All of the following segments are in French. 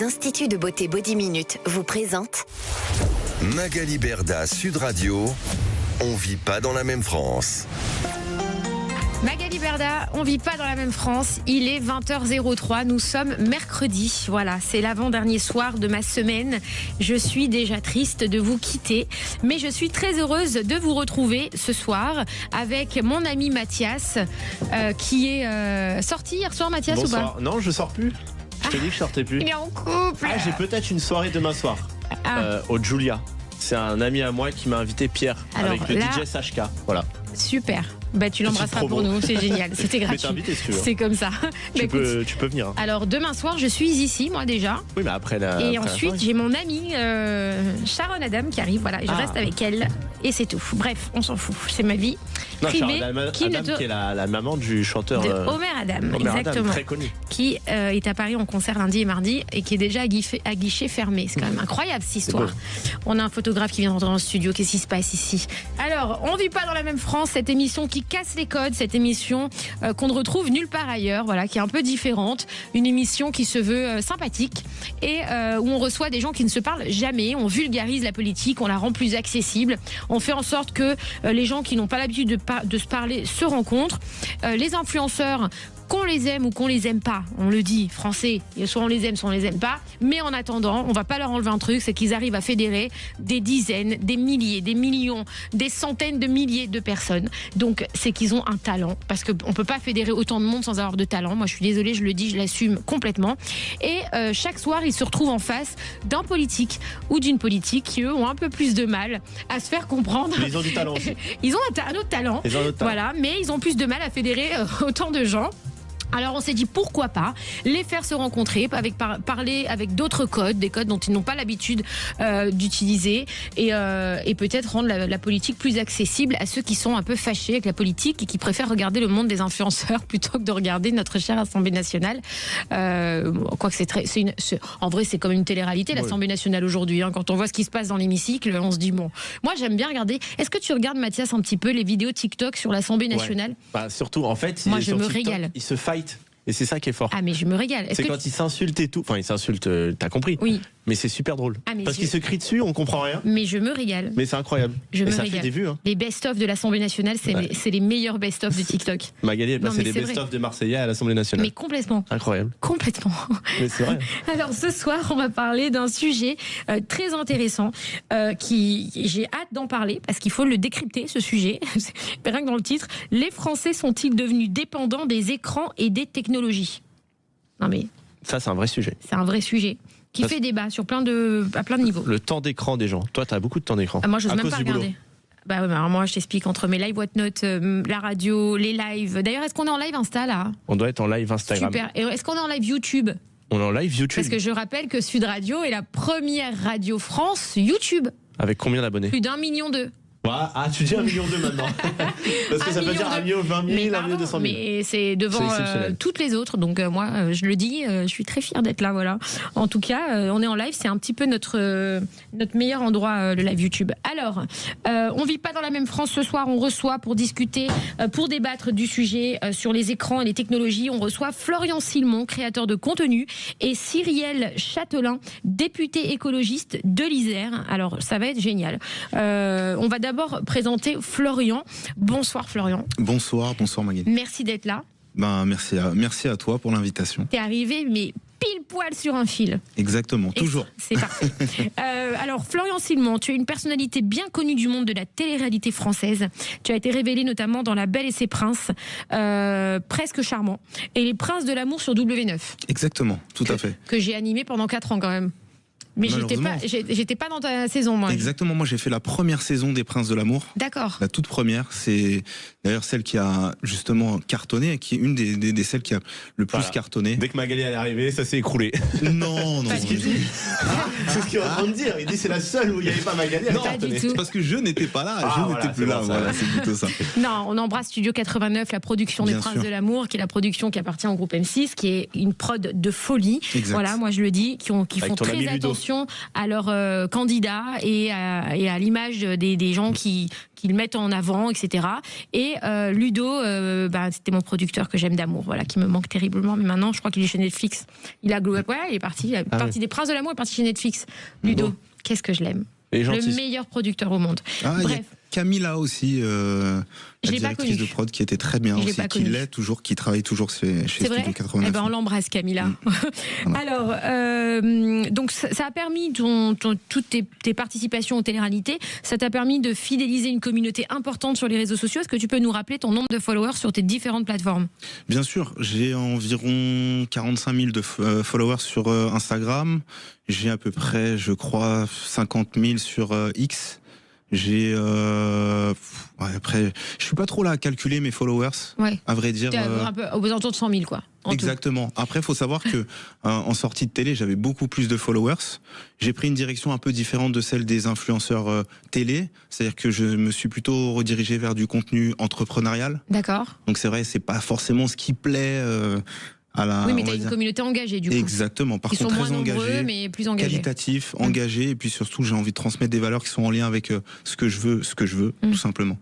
Institut de beauté Body Minute vous présente Magali Berda, Sud Radio. On vit pas dans la même France. Magali Berda, on vit pas dans la même France. Il est 20h03, nous sommes mercredi. Voilà, c'est l'avant-dernier soir de ma semaine. Je suis déjà triste de vous quitter, mais je suis très heureuse de vous retrouver ce soir avec mon ami Mathias, qui est sorti hier soir. Mathias, Bonsoir. ou pas? Non, je sors plus. Je t'ai dit que je sortais plus. Il est en couple. J'ai peut-être une soirée demain soir au Julia. C'est un ami à moi qui m'a invité, Pierre. Alors, avec le là, DJ Sashka. Voilà. Super. Bah, tu l'embrasseras pour nous, c'est génial. C'était Mais t'es gratuit. invité si tu veux. C'est comme ça. Tu peux venir. Alors demain soir, je suis ici, moi déjà. Oui, mais après la. Et après la ensuite, soirée. j'ai mon amie Sharon Adam qui arrive. Voilà, je reste avec elle et c'est tout. Bref, on s'en fout. C'est ma vie Non, privée. Adam, qui qui est la maman du chanteur de Homer Adam, Homer Adam, exactement. très connu. Qui est à Paris en concert lundi et mardi et qui est déjà à guichet fermé. C'est quand même incroyable cette histoire. On a un photographe qui vient d'entrer dans le studio. Qu'est-ce qui se passe ici? Alors, on vit pas dans la même France. Cette émission qui casse les codes, cette émission qu'on ne retrouve nulle part ailleurs, voilà, qui est un peu différente. Une émission qui se veut sympathique et où on reçoit des gens qui ne se parlent jamais. On vulgarise la politique, on la rend plus accessible. On fait en sorte que les gens qui n'ont pas l'habitude de se parler se rencontrent. Les influenceurs, qu'on les aime ou qu'on les aime pas, on le dit, français, soit on les aime, soit on les aime pas, mais en attendant, on va pas leur enlever un truc, c'est qu'ils arrivent à fédérer des dizaines, des milliers, des millions, des centaines de milliers de personnes. Donc c'est qu'ils ont un talent, parce qu'on peut pas fédérer autant de monde sans avoir de talent. Moi je suis désolée, je le dis, je l'assume complètement. Et chaque soir, ils se retrouvent en face d'un politique ou d'une politique qui, eux, ont un peu plus de mal à se faire comprendre. Mais ils ont du talent aussi. Ils ont un autre talent, voilà, mais ils ont plus de mal à fédérer autant de gens. Alors on s'est dit pourquoi pas les faire se rencontrer, parler avec d'autres codes, des codes dont ils n'ont pas l'habitude d'utiliser et peut-être rendre la politique plus accessible à ceux qui sont un peu fâchés avec la politique et qui préfèrent regarder le monde des influenceurs plutôt que de regarder notre chère Assemblée nationale. Quoique en vrai c'est comme une télé-réalité l'Assemblée nationale aujourd'hui. Hein. Quand on voit ce qui se passe dans l'hémicycle, on se dit bon. Moi j'aime bien regarder. Est-ce que tu regardes, Mathias, un petit peu les vidéos TikTok sur l'Assemblée nationale? Ouais. Bah, surtout en fait, moi je me TikTok, régale. ils se fight. Et c'est ça qui est fort. Ah mais je me régale. C'est quand ils s'insultent et tout. Enfin, ils s'insultent, t'as compris. Oui. Mais c'est super drôle. Parce qu'ils se crient dessus, on comprend rien. Mais je me régale. Mais c'est incroyable. Je me ça régale. fait des vues. Hein. Les best-of de l'Assemblée nationale, c'est les meilleurs best-of de TikTok. Magali a passé mais des c'est best-of vrai. de Marseillais à l'Assemblée nationale. Mais complètement. Incroyable. Complètement. Mais c'est vrai. Alors ce soir, on va parler d'un sujet très intéressant j'ai hâte d'en parler parce qu'il faut le décrypter, ce sujet. Rien que dans le titre, les Français sont-ils devenus dépendants des écrans et des technologies? Non mais ça, c'est un vrai sujet. C'est un vrai sujet qui fait débat sur à plein de niveaux. Le temps d'écran des gens. Toi, t'as beaucoup de temps d'écran. Ah, moi, je n'ose même pas boulot. regarder. Bah ouais, alors moi je t'explique, entre mes live Whatnot, la radio, les lives. D'ailleurs, est-ce qu'on est en live Insta là? On doit être en live Instagram. Super. Et est-ce qu'on est en live YouTube? On est en live YouTube. Parce que je rappelle que Sud Radio est la première radio France YouTube. Avec combien d'abonnés? Plus d'1,2 million. Ah, tu dis 1,2 million maintenant. Parce que ça veut dire 1 million, 20 000, 1 million 200 000. Mais c'est devant toutes les autres. Donc moi, je le dis, je suis très fière d'être là. Voilà. En tout cas, on est en live. C'est un petit peu notre meilleur endroit, le live YouTube. Alors, on vit pas dans la même France ce soir. On reçoit pour discuter, pour débattre du sujet sur les écrans et les technologies. On reçoit Florian Silmon, créateur de contenu, et Cyrielle Châtelain, député écologiste de l'Isère. Alors, ça va être génial. On va d'abord présenter Florian. Bonsoir Florian. Bonsoir Magali. Merci d'être là. Merci à toi pour l'invitation. T'es arrivé mais pile poil sur un fil. Exactement, toujours. C'est parfait. Alors Florian Silmon, tu es une personnalité bien connue du monde de la télé-réalité française. Tu as été révélé notamment dans La Belle et ses Princes, Presque charmant, et Les Princes de l'amour sur W9. Exactement, tout à fait. Que j'ai animé pendant 4 ans quand même. Mais j'étais pas dans ta saison, moi. Exactement, moi j'ai fait la première saison des Princes de l'amour. D'accord. La toute première, c'est d'ailleurs celle qui a justement cartonné, qui est une des celles qui a le plus cartonné. Dès que Magali est arrivée, ça s'est écroulé. Non. Pas du tout. C'est ce qu'il est en train de dire. Il dit c'est la seule où il n'y avait pas Magali. Non, pas du tout. c'est parce que je n'étais pas là, je n'étais plus là. Voilà, c'est plutôt ça. Non, on embrasse Studio 89, la production des Princes de l'amour, qui est la production qui appartient au groupe M6, qui est une prod de folie. Exact. Voilà, moi je le dis, qui font très attention. attention à leurs candidats et à l'image des gens qui le mettent en avant, etc. Et Ludo, c'était mon producteur que j'aime d'amour, voilà, qui me manque terriblement, mais maintenant je crois qu'il est chez Netflix. Il est parti des Princes de l'amour, il est parti chez Netflix. Ludo, qu'est-ce que je l'aime. Le meilleur producteur au monde. Bref. Camilla aussi, la directrice de prod qui était très bien aussi, qui l'est toujours, qui travaille toujours chez Studio 89. On l'embrasse, Camilla. Voilà. Alors, donc ça a permis toutes tes participations aux télé-réalités, ça t'a permis de fidéliser une communauté importante sur les réseaux sociaux. Est-ce que tu peux nous rappeler ton nombre de followers sur tes différentes plateformes? Bien sûr, j'ai environ 45 000 de followers sur Instagram. J'ai à peu près, je crois, 50 000 sur X. J'ai après, je suis pas trop là à calculer mes followers, à vrai dire. Un peu aux alentours de 100 000 quoi. Exactement. Après, faut savoir que en sortie de télé, j'avais beaucoup plus de followers. J'ai pris une direction un peu différente de celle des influenceurs télé, c'est-à-dire que je me suis plutôt redirigé vers du contenu entrepreneurial. D'accord. Donc c'est vrai, c'est pas forcément ce qui plaît. Oui, mais tu as une communauté engagée du coup. Exactement, par contre très engagée, mais plus engagée. Qualitatif, engagé, et puis surtout j'ai envie de transmettre des valeurs qui sont en lien avec ce que je veux, tout simplement.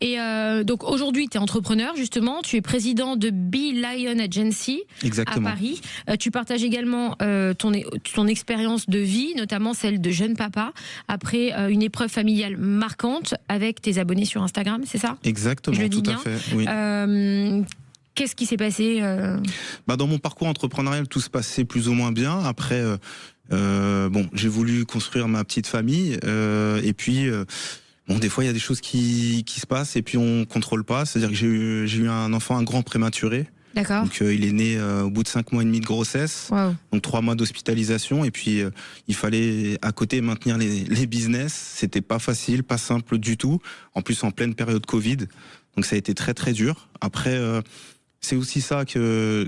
Et donc aujourd'hui tu es entrepreneur justement, tu es président de Be Lion Agency. Exactement. À Paris. Tu partages également ton expérience de vie, notamment celle de jeune papa, après une épreuve familiale marquante avec tes abonnés sur Instagram, c'est ça? Exactement, tout à fait, oui. Qu'est-ce qui s'est passé Dans mon parcours entrepreneurial, tout se passait plus ou moins bien. Après, j'ai voulu construire ma petite famille. Et puis, des fois, il y a des choses qui se passent et puis on contrôle pas. C'est-à-dire que j'ai eu un enfant, un grand prématuré. D'accord. Donc, il est né au bout de 5 mois et demi de grossesse. Wow. Donc, 3 mois d'hospitalisation. Et puis, il fallait à côté maintenir les business. C'était pas facile, pas simple du tout. En plus, en pleine période Covid. Donc, ça a été très, très dur. Après... c'est aussi ça que,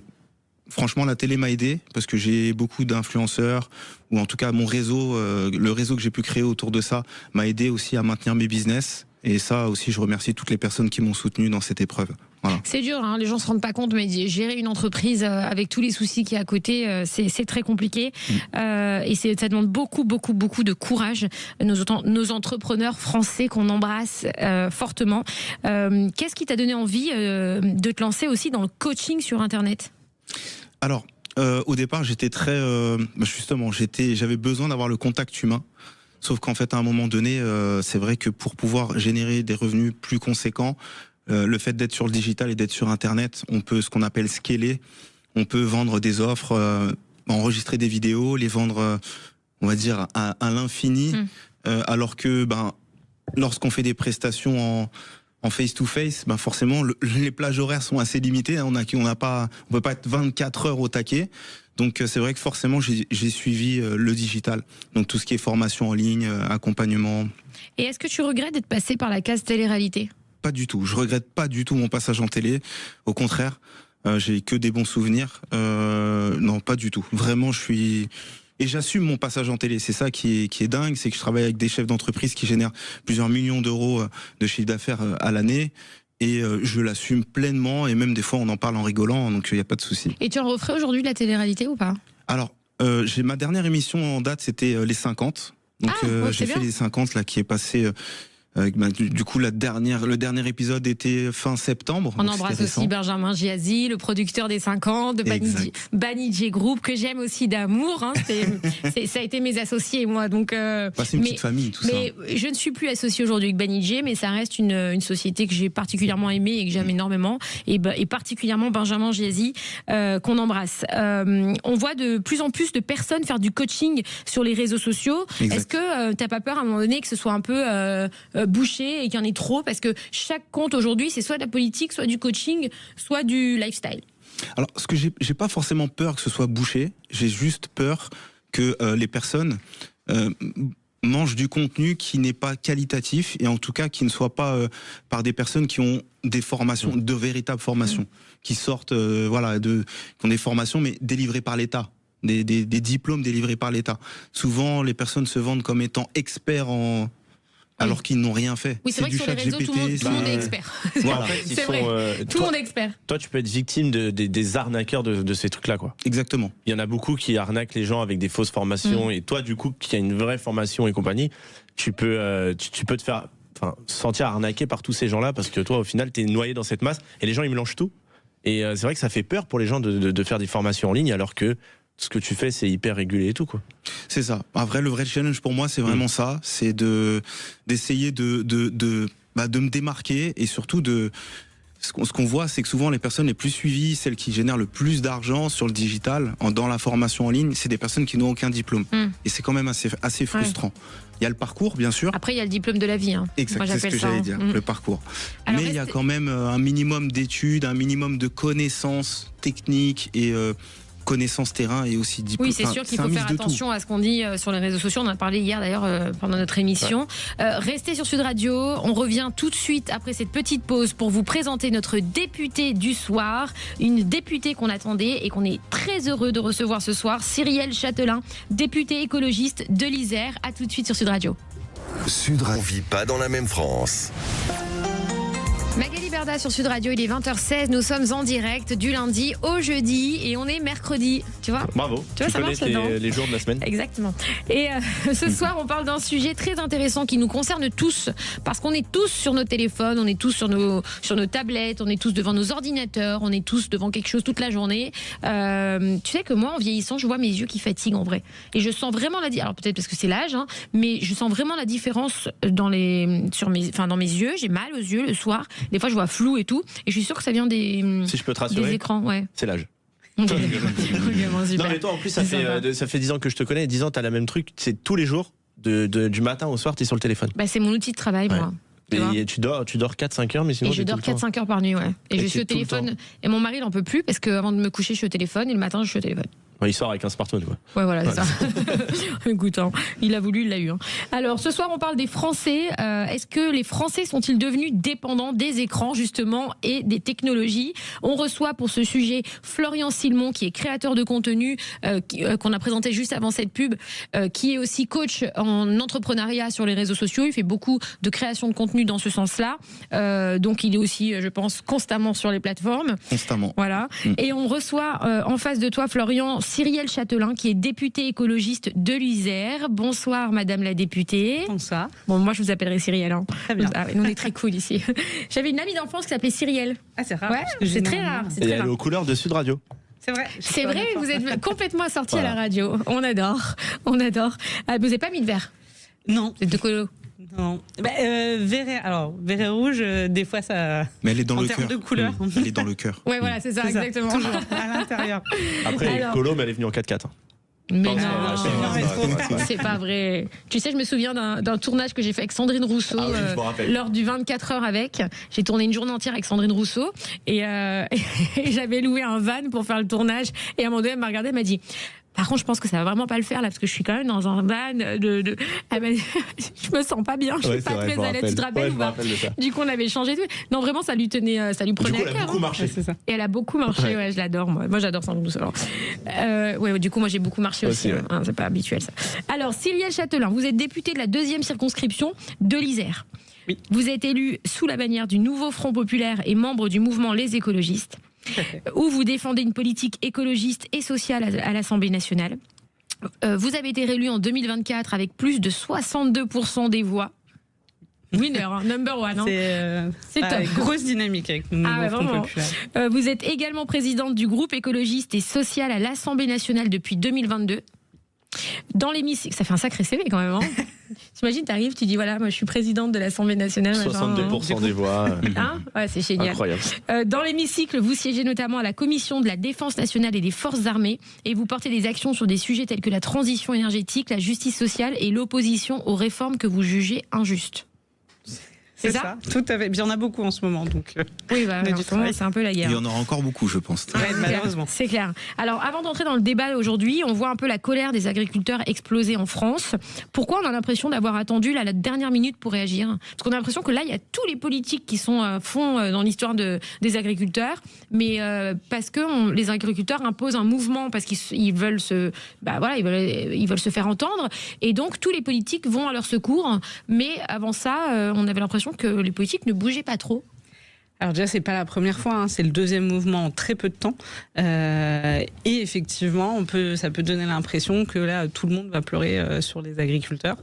franchement, la télé m'a aidé, parce que j'ai beaucoup d'influenceurs, ou en tout cas mon réseau, le réseau que j'ai pu créer autour de ça, m'a aidé aussi à maintenir mes business. Et ça aussi, je remercie toutes les personnes qui m'ont soutenu dans cette épreuve. Voilà. C'est dur, hein, les gens se rendent pas compte, mais gérer une entreprise avec tous les soucis qu'il y a à côté, c'est très compliqué. Et ça demande beaucoup de courage. Nos entrepreneurs français qu'on embrasse fortement. Qu'est-ce qui t'a donné envie de te lancer aussi dans le coaching sur Internet? Alors, au départ, j'étais très... justement, j'avais besoin d'avoir le contact humain. Sauf qu'en fait, à un moment donné, c'est vrai que pour pouvoir générer des revenus plus conséquents, le fait d'être sur le digital et d'être sur Internet, on peut ce qu'on appelle scaler. On peut vendre des offres, enregistrer des vidéos, les vendre, on va dire, à l'infini. Alors que, lorsqu'on fait des prestations en face-to-face, forcément, les plages horaires sont assez limitées. On peut pas être 24 heures au taquet. Donc c'est vrai que forcément j'ai suivi le digital, donc tout ce qui est formation en ligne, accompagnement. Et est-ce que tu regrettes d'être passé par la case télé-réalité? Pas du tout, je regrette pas du tout mon passage en télé, au contraire, j'ai que des bons souvenirs, non pas du tout, vraiment et j'assume mon passage en télé, c'est ça qui est dingue, c'est que je travaille avec des chefs d'entreprise qui génèrent plusieurs millions d'euros de chiffre d'affaires à l'année. Et je l'assume pleinement, et même des fois on en parle en rigolant, donc il n'y a pas de souci. Et tu en referais aujourd'hui de la télé-réalité ou pas? Alors, j'ai ma dernière émission en date, c'était les 50. Donc j'ai fait les 50 là, qui est passé... du coup, le dernier épisode était fin septembre. On embrasse aussi Benjamin Giazi, le producteur des 50, de Banijé Group, que j'aime aussi d'amour. Hein. Ça a été mes associés, moi. Donc, c'est une petite famille, tout ça. Mais je ne suis plus associée aujourd'hui avec Banijé, mais ça reste une société que j'ai particulièrement aimée et que j'aime énormément. Et particulièrement Benjamin Giazi, qu'on embrasse. On voit de plus en plus de personnes faire du coaching sur les réseaux sociaux. Exact. Est-ce que tu n'as pas peur à un moment donné que ce soit un peu... bouché et qu'il y en ait trop, parce que chaque compte aujourd'hui c'est soit de la politique, soit du coaching, soit du lifestyle? Alors ce que j'ai pas forcément peur que ce soit bouché, j'ai juste peur que les personnes mangent du contenu qui n'est pas qualitatif, et en tout cas qui ne soit pas par des personnes qui ont des formations, de véritables formations, qui sortent qui ont des formations mais délivrées par l'État. Des diplômes délivrés par l'État. Souvent les personnes se vendent comme étant experts alors qu'ils n'ont rien fait. Oui, c'est vrai que sur les réseaux, tout le monde est expert. Voilà. En fait, C'est vrai. Tout le monde est expert. Toi, tu peux être victime des arnaqueurs de ces trucs-là, quoi. Exactement. Il y en a beaucoup qui arnaquent les gens avec des fausses formations. Et toi, du coup, qui as une vraie formation et compagnie, tu peux te faire sentir arnaqué par tous ces gens-là parce que toi, au final, t'es noyé dans cette masse et les gens, ils mélangent tout. Et c'est vrai que ça fait peur pour les gens de faire des formations en ligne alors que ce que tu fais, c'est hyper régulé et tout, quoi. C'est ça. Le vrai challenge pour moi, c'est vraiment ça. C'est d'essayer de me démarquer et surtout ce qu'on voit, c'est que souvent les personnes les plus suivies, celles qui génèrent le plus d'argent sur le digital, dans la formation en ligne, c'est des personnes qui n'ont aucun diplôme. Et c'est quand même assez frustrant. Il y a le parcours, bien sûr. Après, il y a le diplôme de la vie. Exact, c'est ce que j'allais dire, le parcours. Alors, mais il y a quand même un minimum d'études, un minimum de connaissances techniques et connaissances terrain et aussi diplôme. Oui, c'est sûr qu'il faut faire attention à ce qu'on dit sur les réseaux sociaux. On en a parlé hier d'ailleurs pendant notre émission. Restez sur Sud Radio. On revient tout de suite après cette petite pause pour vous présenter notre députée du soir. Une députée qu'on attendait et qu'on est très heureux de recevoir ce soir. Cyrielle Châtelain, députée écologiste de l'Isère. À tout de suite sur Sud Radio. Sud Radio, on vit pas dans la même France. Magali Berda sur Sud Radio, il est 20h16, nous sommes en direct du lundi au jeudi et on est mercredi, tu vois. Bravo, tu vois, ça marche les jours de la semaine. Exactement. Et ce soir, on parle d'un sujet très intéressant qui nous concerne tous, parce qu'on est tous sur nos téléphones, on est tous sur nos tablettes, on est tous devant nos ordinateurs, on est tous devant quelque chose toute la journée. Tu sais que moi, en vieillissant, je vois mes yeux qui fatiguent en vrai. Et je sens vraiment alors peut-être parce que c'est l'âge, mais je sens vraiment la différence dans mes yeux, j'ai mal aux yeux le soir. Des fois, je vois flou et tout. Et je suis sûre que ça vient des écrans. Ouais. C'est l'âge. Okay. Non, mais toi, en plus, ça fait 10 ans que je te connais. 10 ans, t'as le même truc. C'est tous les jours, du matin au soir, t'es sur le téléphone. C'est mon outil de travail, moi. Et tu dors 4-5 heures, mais sinon. Et je dors 4-5 heures par nuit, ouais. Et je suis au téléphone. Et mon mari n'en peut plus parce qu'avant de me coucher, je suis au téléphone et le matin, je suis au téléphone. Il sort avec un smartphone, quoi. Ouais, voilà, c'est ça. Écoute, il a voulu, il l'a eu. Alors, ce soir, on parle des Français. Est-ce que les Français sont-ils devenus dépendants des écrans, justement, et des technologies ? On reçoit pour ce sujet Florian Silmon, qui est créateur de contenu, qu'on a présenté juste avant cette pub, qui est aussi coach en entrepreneuriat sur les réseaux sociaux. Il fait beaucoup de création de contenu dans ce sens-là. Donc, il est aussi, je pense, constamment sur les plateformes. Constamment. Voilà. Et on reçoit en face de toi, Florian, Cyrielle Châtelain, qui est députée écologiste de l'Isère. Bonsoir, madame la députée. Bonsoir. Bon, moi, je vous appellerai Cyrielle. Très bien. Nous, on est très cool ici. J'avais une amie d'enfance qui s'appelait Cyrielle. Ah, c'est rare. Ouais, c'est très rare. Et elle est aux couleurs de Sud Radio. C'est vrai. C'est vrai, vous êtes complètement assortie à la radio. On adore. On adore. Vous n'avez pas mis de verre ? Non. Vous êtes de colo ? Non. Vert rouge, des fois ça. Mais elle est dans le cœur. En termes de couleur. Elle est dans le cœur. Ouais, voilà, c'est ça, exactement. Toujours à l'intérieur. Après, elle est colo, mais elle est venue en 4x4. Mais non, c'est pas vrai. Tu sais, je me souviens d'un tournage que j'ai fait avec Sandrine Rousseau lors du 24 heures avec. J'ai tourné une journée entière avec Sandrine Rousseau et j'avais loué un van pour faire le tournage. Et à un moment donné, elle m'a regardée, elle m'a dit: par contre, je pense que ça va vraiment pas le faire là, parce que je suis quand même dans un van je me sens pas bien, je suis pas très à l'aise. Tu te rappelles ou pas ? Du coup, on avait changé tout. Non, vraiment, ça lui prenait à cœur. Du coup, elle a beaucoup marché. C'est ça. Et elle a beaucoup marché, ouais, je l'adore, moi. Moi, j'adore Sandrine Rousseau. Du coup, moi, j'ai beaucoup marché aussi. C'est pas habituel, ça. Alors, Cyrielle Châtelain, vous êtes députée de la 2e circonscription de l'Isère. Oui. Vous êtes élue sous la bannière du Nouveau Front Populaire et membre du mouvement Les Écologistes, où vous défendez une politique écologiste et sociale à l'Assemblée nationale. Vous avez été réélu en 2024 avec plus de 62% des voix. Winner, number one. C'est top. Grosse dynamique avec le Nouveau Front Populaire. Vous êtes également présidente du groupe écologiste et social à l'Assemblée nationale depuis 2022. Dans l'hémicycle, ça fait un sacré CV quand même. T'imagines, t'arrives, tu dis voilà, moi je suis présidente de l'Assemblée nationale. 62% des voix. Ouais, c'est génial. Incroyable. Dans l'hémicycle, vous siégez notamment à la commission de la défense nationale et des forces armées et vous portez des actions sur des sujets tels que la transition énergétique, la justice sociale et l'opposition aux réformes que vous jugez injustes. C'est ça, tout à fait. Il y en a beaucoup en ce moment, donc. Oui, bah, en ce moment, c'est un peu la guerre. Il y en aura encore beaucoup, je pense. Ouais, malheureusement. C'est clair. Alors, avant d'entrer dans le débat aujourd'hui, on voit un peu la colère des agriculteurs exploser en France. Pourquoi on a l'impression d'avoir attendu la dernière minute pour réagir? Parce qu'on a l'impression que là, il y a tous les politiques qui sont à fond dans l'histoire des agriculteurs, mais parce que les agriculteurs imposent un mouvement, parce qu'ils veulent ils veulent se faire entendre, et donc tous les politiques vont à leur secours. Mais avant ça, on avait l'impression que les politiques ne bougeaient pas trop. Alors déjà, c'est pas la première fois, hein, c'est le deuxième mouvement en très peu de temps. Et effectivement, ça peut donner l'impression que là, tout le monde va pleurer sur les agriculteurs.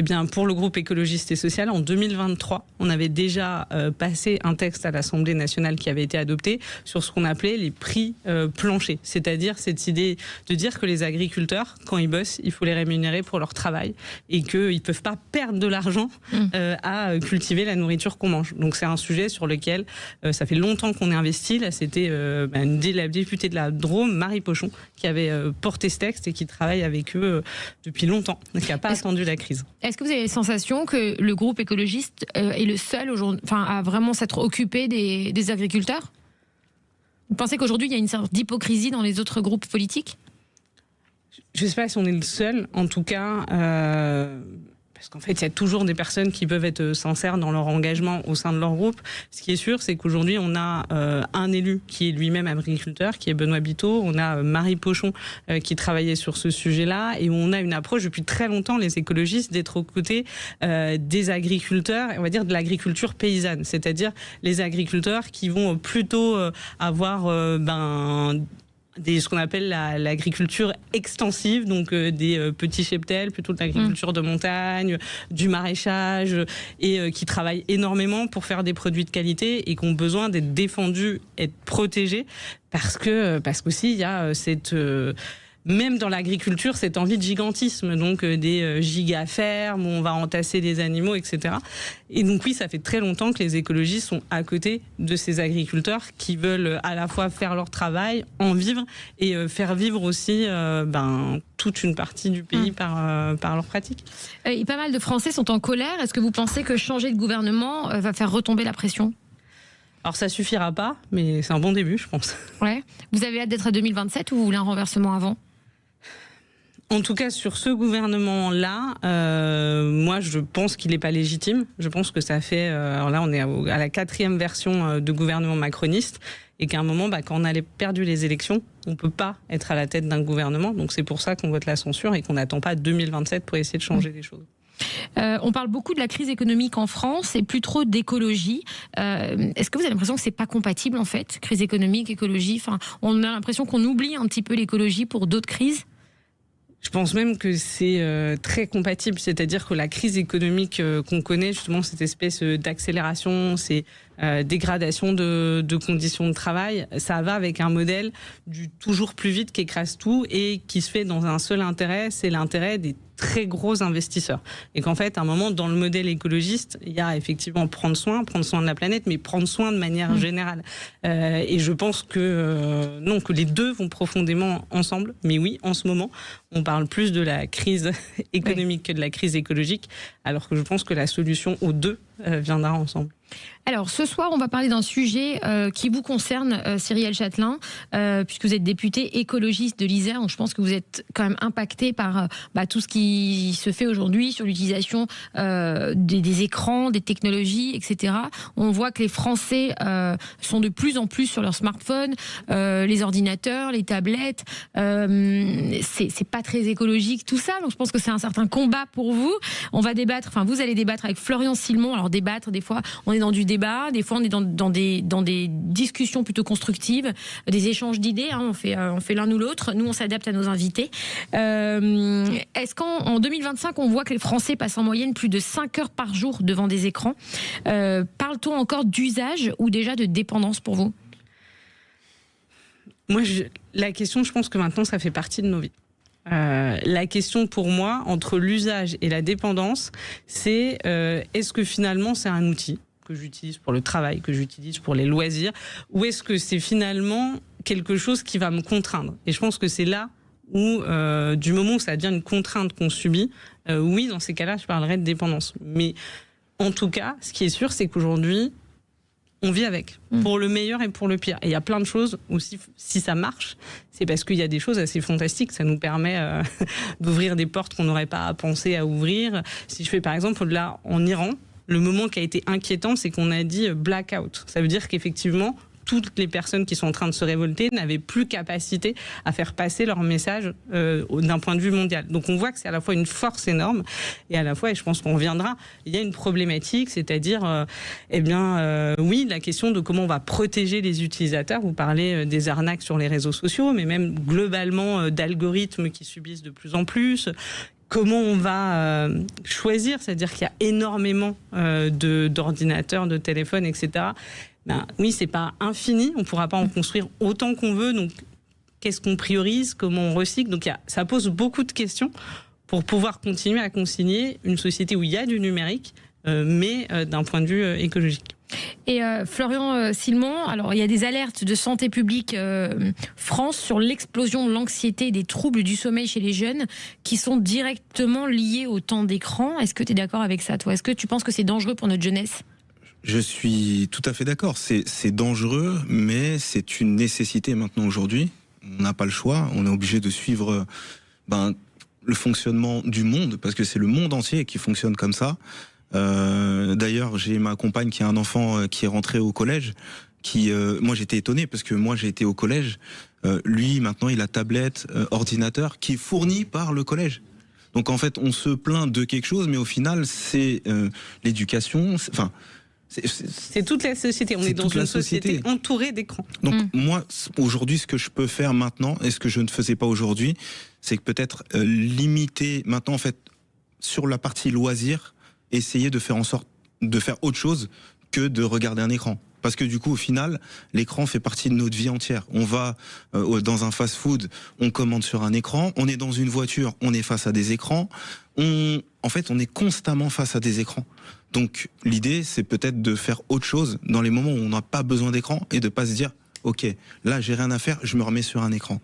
Eh bien, pour le groupe écologiste et social, en 2023, on avait déjà passé un texte à l'Assemblée nationale qui avait été adopté sur ce qu'on appelait les prix planchers. C'est-à-dire cette idée de dire que les agriculteurs, quand ils bossent, il faut les rémunérer pour leur travail et qu'ils ne peuvent pas perdre de l'argent à cultiver la nourriture qu'on mange. Donc c'est un sujet sur lequel ça fait longtemps qu'on est investi. Là, c'était la députée de la Drôme, Marie Pochon, qui avait porté ce texte et qui travaille avec eux depuis longtemps, qui n'a pas attendu la crise. Est-ce que vous avez la sensation que le groupe écologiste est le seul aujourd'hui, à vraiment s'être occupé des agriculteurs? Vous pensez qu'aujourd'hui, il y a une sorte d'hypocrisie dans les autres groupes politiques? Je ne sais pas si on est le seul, en tout cas... Parce qu'en fait, il y a toujours des personnes qui peuvent être sincères dans leur engagement au sein de leur groupe. Ce qui est sûr, c'est qu'aujourd'hui, on a un élu qui est lui-même agriculteur, qui est Benoît Biteau. On a Marie Pochon qui travaillait sur ce sujet-là. Et on a une approche depuis très longtemps, les écologistes, d'être aux côtés des agriculteurs, on va dire de l'agriculture paysanne. C'est-à-dire les agriculteurs qui vont plutôt avoir... ce qu'on appelle l'agriculture extensive, donc des petits cheptels, plutôt de l'agriculture de montagne, du maraîchage, et qui travaillent énormément pour faire des produits de qualité et qui ont besoin d'être défendus, être protégés, parce qu'aussi il y a cette... même dans l'agriculture, cette envie de gigantisme, donc des gigafermes où on va entasser des animaux, etc. Et donc oui, ça fait très longtemps que les écologistes sont à côté de ces agriculteurs qui veulent à la fois faire leur travail, en vivre et faire vivre aussi toute une partie du pays par leurs pratiques. Et pas mal de Français sont en colère. Est-ce que vous pensez que changer de gouvernement va faire retomber la pression ? Alors ça suffira pas, mais c'est un bon début, je pense. Ouais. Vous avez hâte d'être à 2027 ou vous voulez un renversement avant ? En tout cas, sur ce gouvernement-là, moi, je pense qu'il n'est pas légitime. Je pense que ça fait... alors là, on est à la 4e version de gouvernement macroniste et qu'à un moment, quand on a perdu les élections, on ne peut pas être à la tête d'un gouvernement. Donc c'est pour ça qu'on vote la censure et qu'on n'attend pas 2027 pour essayer de changer les choses. On parle beaucoup de la crise économique en France et plus trop d'écologie. Est-ce que vous avez l'impression que c'est pas compatible en fait, crise économique, écologie ? On a l'impression qu'on oublie un petit peu l'écologie pour d'autres crises. Je pense même que c'est très compatible, c'est-à-dire que la crise économique qu'on connaît, justement cette espèce d'accélération, ces dégradations de conditions de travail, ça va avec un modèle du toujours plus vite qui écrase tout et qui se fait dans un seul intérêt, c'est l'intérêt des très gros investisseurs. Et qu'en fait, à un moment, dans le modèle écologiste, il y a effectivement prendre soin de la planète, mais prendre soin de manière générale. Et je pense que non, que les deux vont profondément ensemble. Mais oui, en ce moment, on parle plus de la crise économique que de la crise écologique, alors que je pense que la solution aux deux viendra ensemble. Alors, ce soir, on va parler d'un sujet qui vous concerne, Cyrielle Chatelain, puisque vous êtes députée écologiste de l'Isère. Donc, je pense que vous êtes quand même impactée par tout ce qui se fait aujourd'hui sur l'utilisation des écrans, des technologies, etc. On voit que les Français sont de plus en plus sur leurs smartphones, les ordinateurs, les tablettes. C'est pas très écologique, tout ça. Donc, je pense que c'est un certain combat pour vous. On va débattre, vous allez débattre avec Florian Silmon. Alors, débattre, des fois, on est dans du débat, des fois on est dans des discussions plutôt constructives, des échanges d'idées, on fait l'un ou l'autre, nous on s'adapte à nos invités. Est-ce qu'en 2025 on voit que les Français passent en moyenne plus de 5 heures par jour devant des écrans? Parle-t-on encore d'usage ou déjà de dépendance pour vous? Moi, la question, je pense que maintenant ça fait partie de nos vies. La question pour moi, entre l'usage et la dépendance, c'est est-ce que finalement c'est un outil que j'utilise pour le travail, que j'utilise pour les loisirs, ou est-ce que c'est finalement quelque chose qui va me contraindre? Et je pense que c'est là où, du moment où ça devient une contrainte qu'on subit, oui, dans ces cas-là, je parlerai de dépendance. Mais En tout cas, ce qui est sûr, c'est qu'aujourd'hui, on vit avec, pour le meilleur et pour le pire. Et il y a plein de choses où si ça marche, c'est parce qu'il y a des choses assez fantastiques. Ça nous permet d'ouvrir des portes qu'on n'aurait pas pensé à ouvrir. Si je fais par exemple, là, en Iran, le moment qui a été inquiétant, c'est qu'on a dit blackout. Ça veut dire qu'effectivement, toutes les personnes qui sont en train de se révolter n'avaient plus capacité à faire passer leur message d'un point de vue mondial. Donc on voit que c'est à la fois une force énorme et à la fois, et je pense qu'on reviendra, il y a une problématique, c'est-à-dire oui, la question de comment on va protéger les utilisateurs. Vous parlez des arnaques sur les réseaux sociaux, mais même globalement d'algorithmes qui subissent de plus en plus. Comment on va choisir, c'est-à-dire qu'il y a énormément d'ordinateurs, de téléphones, etc. Oui, c'est pas infini, on ne pourra pas en construire autant qu'on veut, donc qu'est-ce qu'on priorise, comment on recycle, donc ça pose beaucoup de questions pour pouvoir continuer à consigner une société où il y a du numérique, mais d'un point de vue écologique. Et Florian Sillemont, alors il y a des alertes de Santé publique France sur l'explosion de l'anxiété et des troubles du sommeil chez les jeunes qui sont directement liés au temps d'écran. Est-ce que tu es d'accord avec ça, toi? Est-ce que tu penses que c'est dangereux pour notre jeunesse? Je suis tout à fait d'accord. C'est dangereux, mais c'est une nécessité maintenant aujourd'hui. On n'a pas le choix. On est obligé de suivre le fonctionnement du monde, parce que c'est le monde entier qui fonctionne comme ça. D'ailleurs, j'ai ma compagne qui a un enfant qui est rentré au collège. Moi, j'étais étonné parce que moi, j'ai été au collège. Lui, maintenant, il a tablette, ordinateur qui est fourni par le collège. Donc, en fait, on se plaint de quelque chose, mais au final, c'est l'éducation. Enfin. C'est toute la société. On est dans une société entourée d'écrans. Donc moi, aujourd'hui, ce que je peux faire maintenant, et ce que je ne faisais pas aujourd'hui, c'est que peut-être limiter maintenant, en fait, sur la partie loisirs, essayer de faire en sorte de faire autre chose que de regarder un écran. Parce que du coup, au final, l'écran fait partie de notre vie entière. On va dans un fast-food, on commande sur un écran. On est dans une voiture, on est face à des écrans. En fait, on est constamment face à des écrans. Donc, l'idée, c'est peut-être de faire autre chose dans les moments où on n'a pas besoin d'écran et de pas se dire, ok, là, j'ai rien à faire, je me remets sur un écran.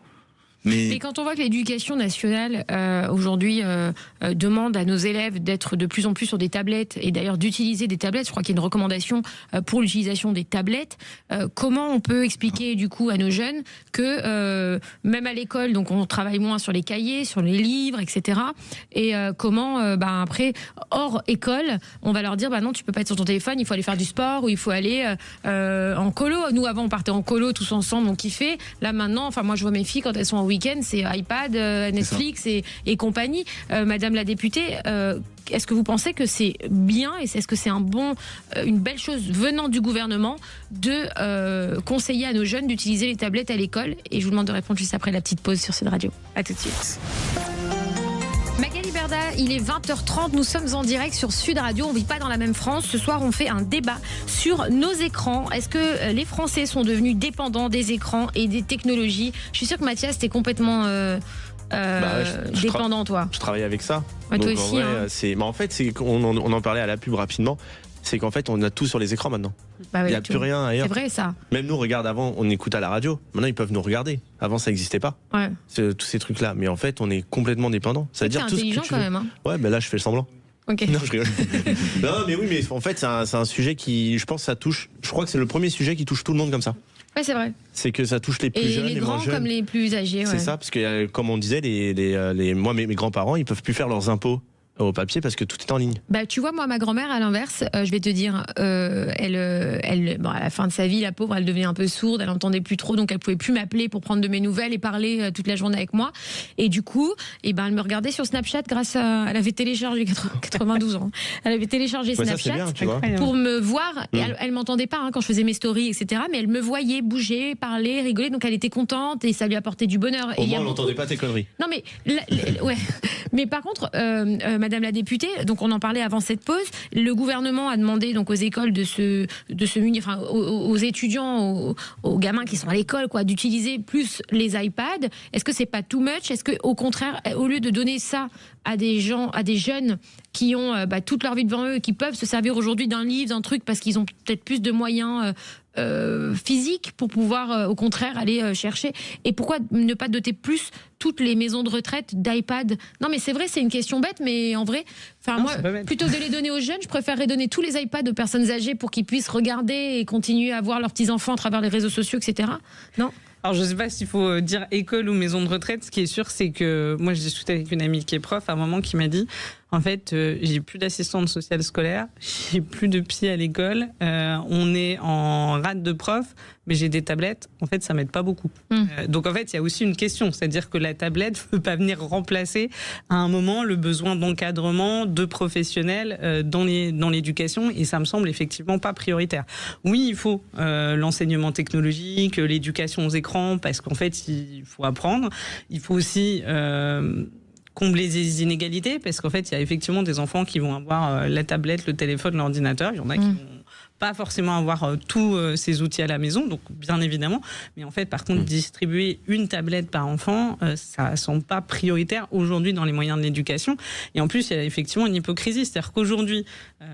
Mais quand on voit que l'éducation nationale aujourd'hui demande à nos élèves d'être de plus en plus sur des tablettes et d'ailleurs d'utiliser des tablettes, je crois qu'il y a une recommandation pour l'utilisation des tablettes, comment on peut expliquer du coup à nos jeunes que même à l'école, donc on travaille moins sur les cahiers, sur les livres, etc. Et comment après, hors école, on va leur dire non, tu peux pas être sur ton téléphone, il faut aller faire du sport ou il faut aller en colo. Nous avant on partait en colo tous ensemble, on kiffait. Là maintenant, moi je vois mes filles quand elles sont en week-end, c'est iPad, Netflix et compagnie. Madame la députée, est-ce que vous pensez que c'est bien et est-ce que c'est une belle chose venant du gouvernement de conseiller à nos jeunes d'utiliser les tablettes à l'école? Et je vous demande de répondre juste après la petite pause sur cette radio. À tout de suite. Magali Berda, il est 20h30, nous sommes en direct sur Sud Radio, on vit pas dans la même France. Ce soir, on fait un débat sur nos écrans. Est-ce que les Français sont devenus dépendants des écrans et des technologies? Je suis sûre que Mathias, t'es complètement dépendant, toi. Je travaille avec ça. Ouais, donc, toi aussi. en fait, on en parlait à la pub rapidement. C'est qu'en fait, on a tout sur les écrans maintenant. Il n'y a plus rien ailleurs. C'est vrai, ça. Même nous, regarde, avant, on écoute à la radio. Maintenant, ils peuvent nous regarder. Avant, ça n'existait pas. Ouais. Tous ces trucs-là. Mais en fait, on est complètement dépendant. T'es intelligent quand même. Hein. Ouais, mais là, je fais le semblant. Ok. Non, je rigole. Non, mais oui, mais en fait, c'est un sujet qui, je pense, ça touche. Je crois que c'est le premier sujet qui touche tout le monde comme ça. Ouais, c'est vrai. C'est que ça touche les plus jeunes, les grands moins jeunes. comme les plus âgés. Ouais. C'est ça, parce que comme on disait, moi, mes grands-parents, ils peuvent plus faire leurs impôts au papier parce que tout est en ligne. Tu vois, moi, ma grand-mère, à l'inverse, je vais te dire, elle, à la fin de sa vie, la pauvre, elle devenait un peu sourde, elle entendait plus trop, donc elle pouvait plus m'appeler pour prendre de mes nouvelles et parler toute la journée avec moi. Et du coup, elle me regardait sur Snapchat grâce à, elle avait téléchargé 92 ans. Elle avait téléchargé Snapchat ça, bien, tu vois. pour me voir. Et elle m'entendait pas quand je faisais mes stories, etc. Mais elle me voyait bouger, parler, rigoler, donc elle était contente et ça lui apportait du bonheur. Au moins, elle n'entendait pas tes conneries. Non, mais ouais. Mais par contre, Madame la députée, donc on en parlait avant cette pause, le gouvernement a demandé donc aux écoles de se munir, aux étudiants, aux gamins qui sont à l'école, d'utiliser plus les iPads. Est-ce que c'est pas too much? Est-ce que au contraire, au lieu de donner ça à des jeunes qui ont toute leur vie devant eux, qui peuvent se servir aujourd'hui d'un livre, d'un truc, parce qu'ils ont peut-être plus de moyens physiques pour pouvoir, au contraire, aller chercher. Et pourquoi ne pas doter plus toutes les maisons de retraite d'iPad? Non, mais c'est vrai, c'est une question bête, mais en vrai, moi, plutôt que de les donner aux jeunes, je préférerais donner tous les iPads aux personnes âgées pour qu'ils puissent regarder et continuer à voir leurs petits-enfants à travers les réseaux sociaux, etc. Non? Alors, je ne sais pas s'il faut dire école ou maison de retraite. Ce qui est sûr, c'est que moi, j'ai discuté avec une amie qui est prof à un moment qui m'a dit, en fait, j'ai plus d'assistante sociale scolaire, j'ai plus de psy à l'école, on est en rate de prof, mais j'ai des tablettes. En fait, ça m'aide pas beaucoup. Donc, en fait, il y a aussi une question, c'est-à-dire que la tablette ne peut pas venir remplacer à un moment le besoin d'encadrement de professionnels dans l'éducation, et ça me semble effectivement pas prioritaire. Oui, il faut l'enseignement technologique, l'éducation aux écrans, parce qu'en fait, il faut apprendre. Il faut aussi combler les inégalités, parce qu'en fait, il y a effectivement des enfants qui vont avoir la tablette, le téléphone, l'ordinateur. Il y en a qui vont pas forcément avoir tous ces outils à la maison, donc bien évidemment. Mais en fait, par contre, distribuer une tablette par enfant, ça semble pas prioritaire aujourd'hui dans les moyens de l'éducation. Et en plus, il y a effectivement une hypocrisie. C'est-à-dire qu'aujourd'hui,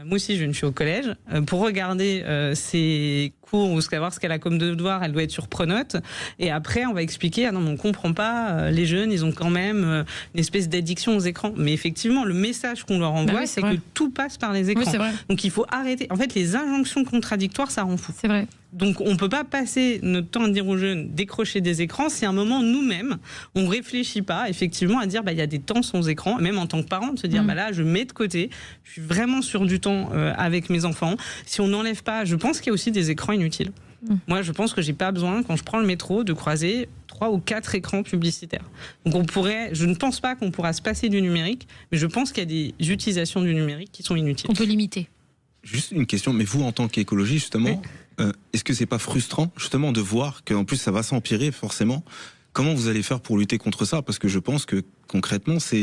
moi aussi, j'ai une fille au collège. Pour regarder ses cours ou savoir ce qu'elle a comme devoir, elle doit être sur Pronote. Et après, on va expliquer, ah non, mais on comprend pas, les jeunes, ils ont quand même une espèce d'addiction aux écrans. Mais effectivement, le message qu'on leur envoie, c'est que tout passe par les écrans. Oui, donc il faut arrêter. En fait, les injonctions contradictoires, ça rend fou. C'est vrai. Donc on ne peut pas passer notre temps à dire aux jeunes décrocher des écrans si à un moment nous-mêmes on ne réfléchit pas effectivement à dire il y a des temps sans écran, même en tant que parent de se dire là je mets de côté, je suis vraiment sur du temps avec mes enfants. Si on n'enlève pas, je pense qu'il y a aussi des écrans inutiles. Moi je pense que j'ai pas besoin quand je prends le métro de croiser 3 ou 4 écrans publicitaires. Donc je ne pense pas qu'on pourra se passer du numérique, mais je pense qu'il y a des utilisations du numérique qui sont inutiles. On peut limiter. Juste une question, mais vous en tant qu'écologiste justement, est-ce que c'est pas frustrant justement de voir qu'en plus ça va s'empirer forcément? Comment vous allez faire pour lutter contre ça? Parce que je pense que concrètement ça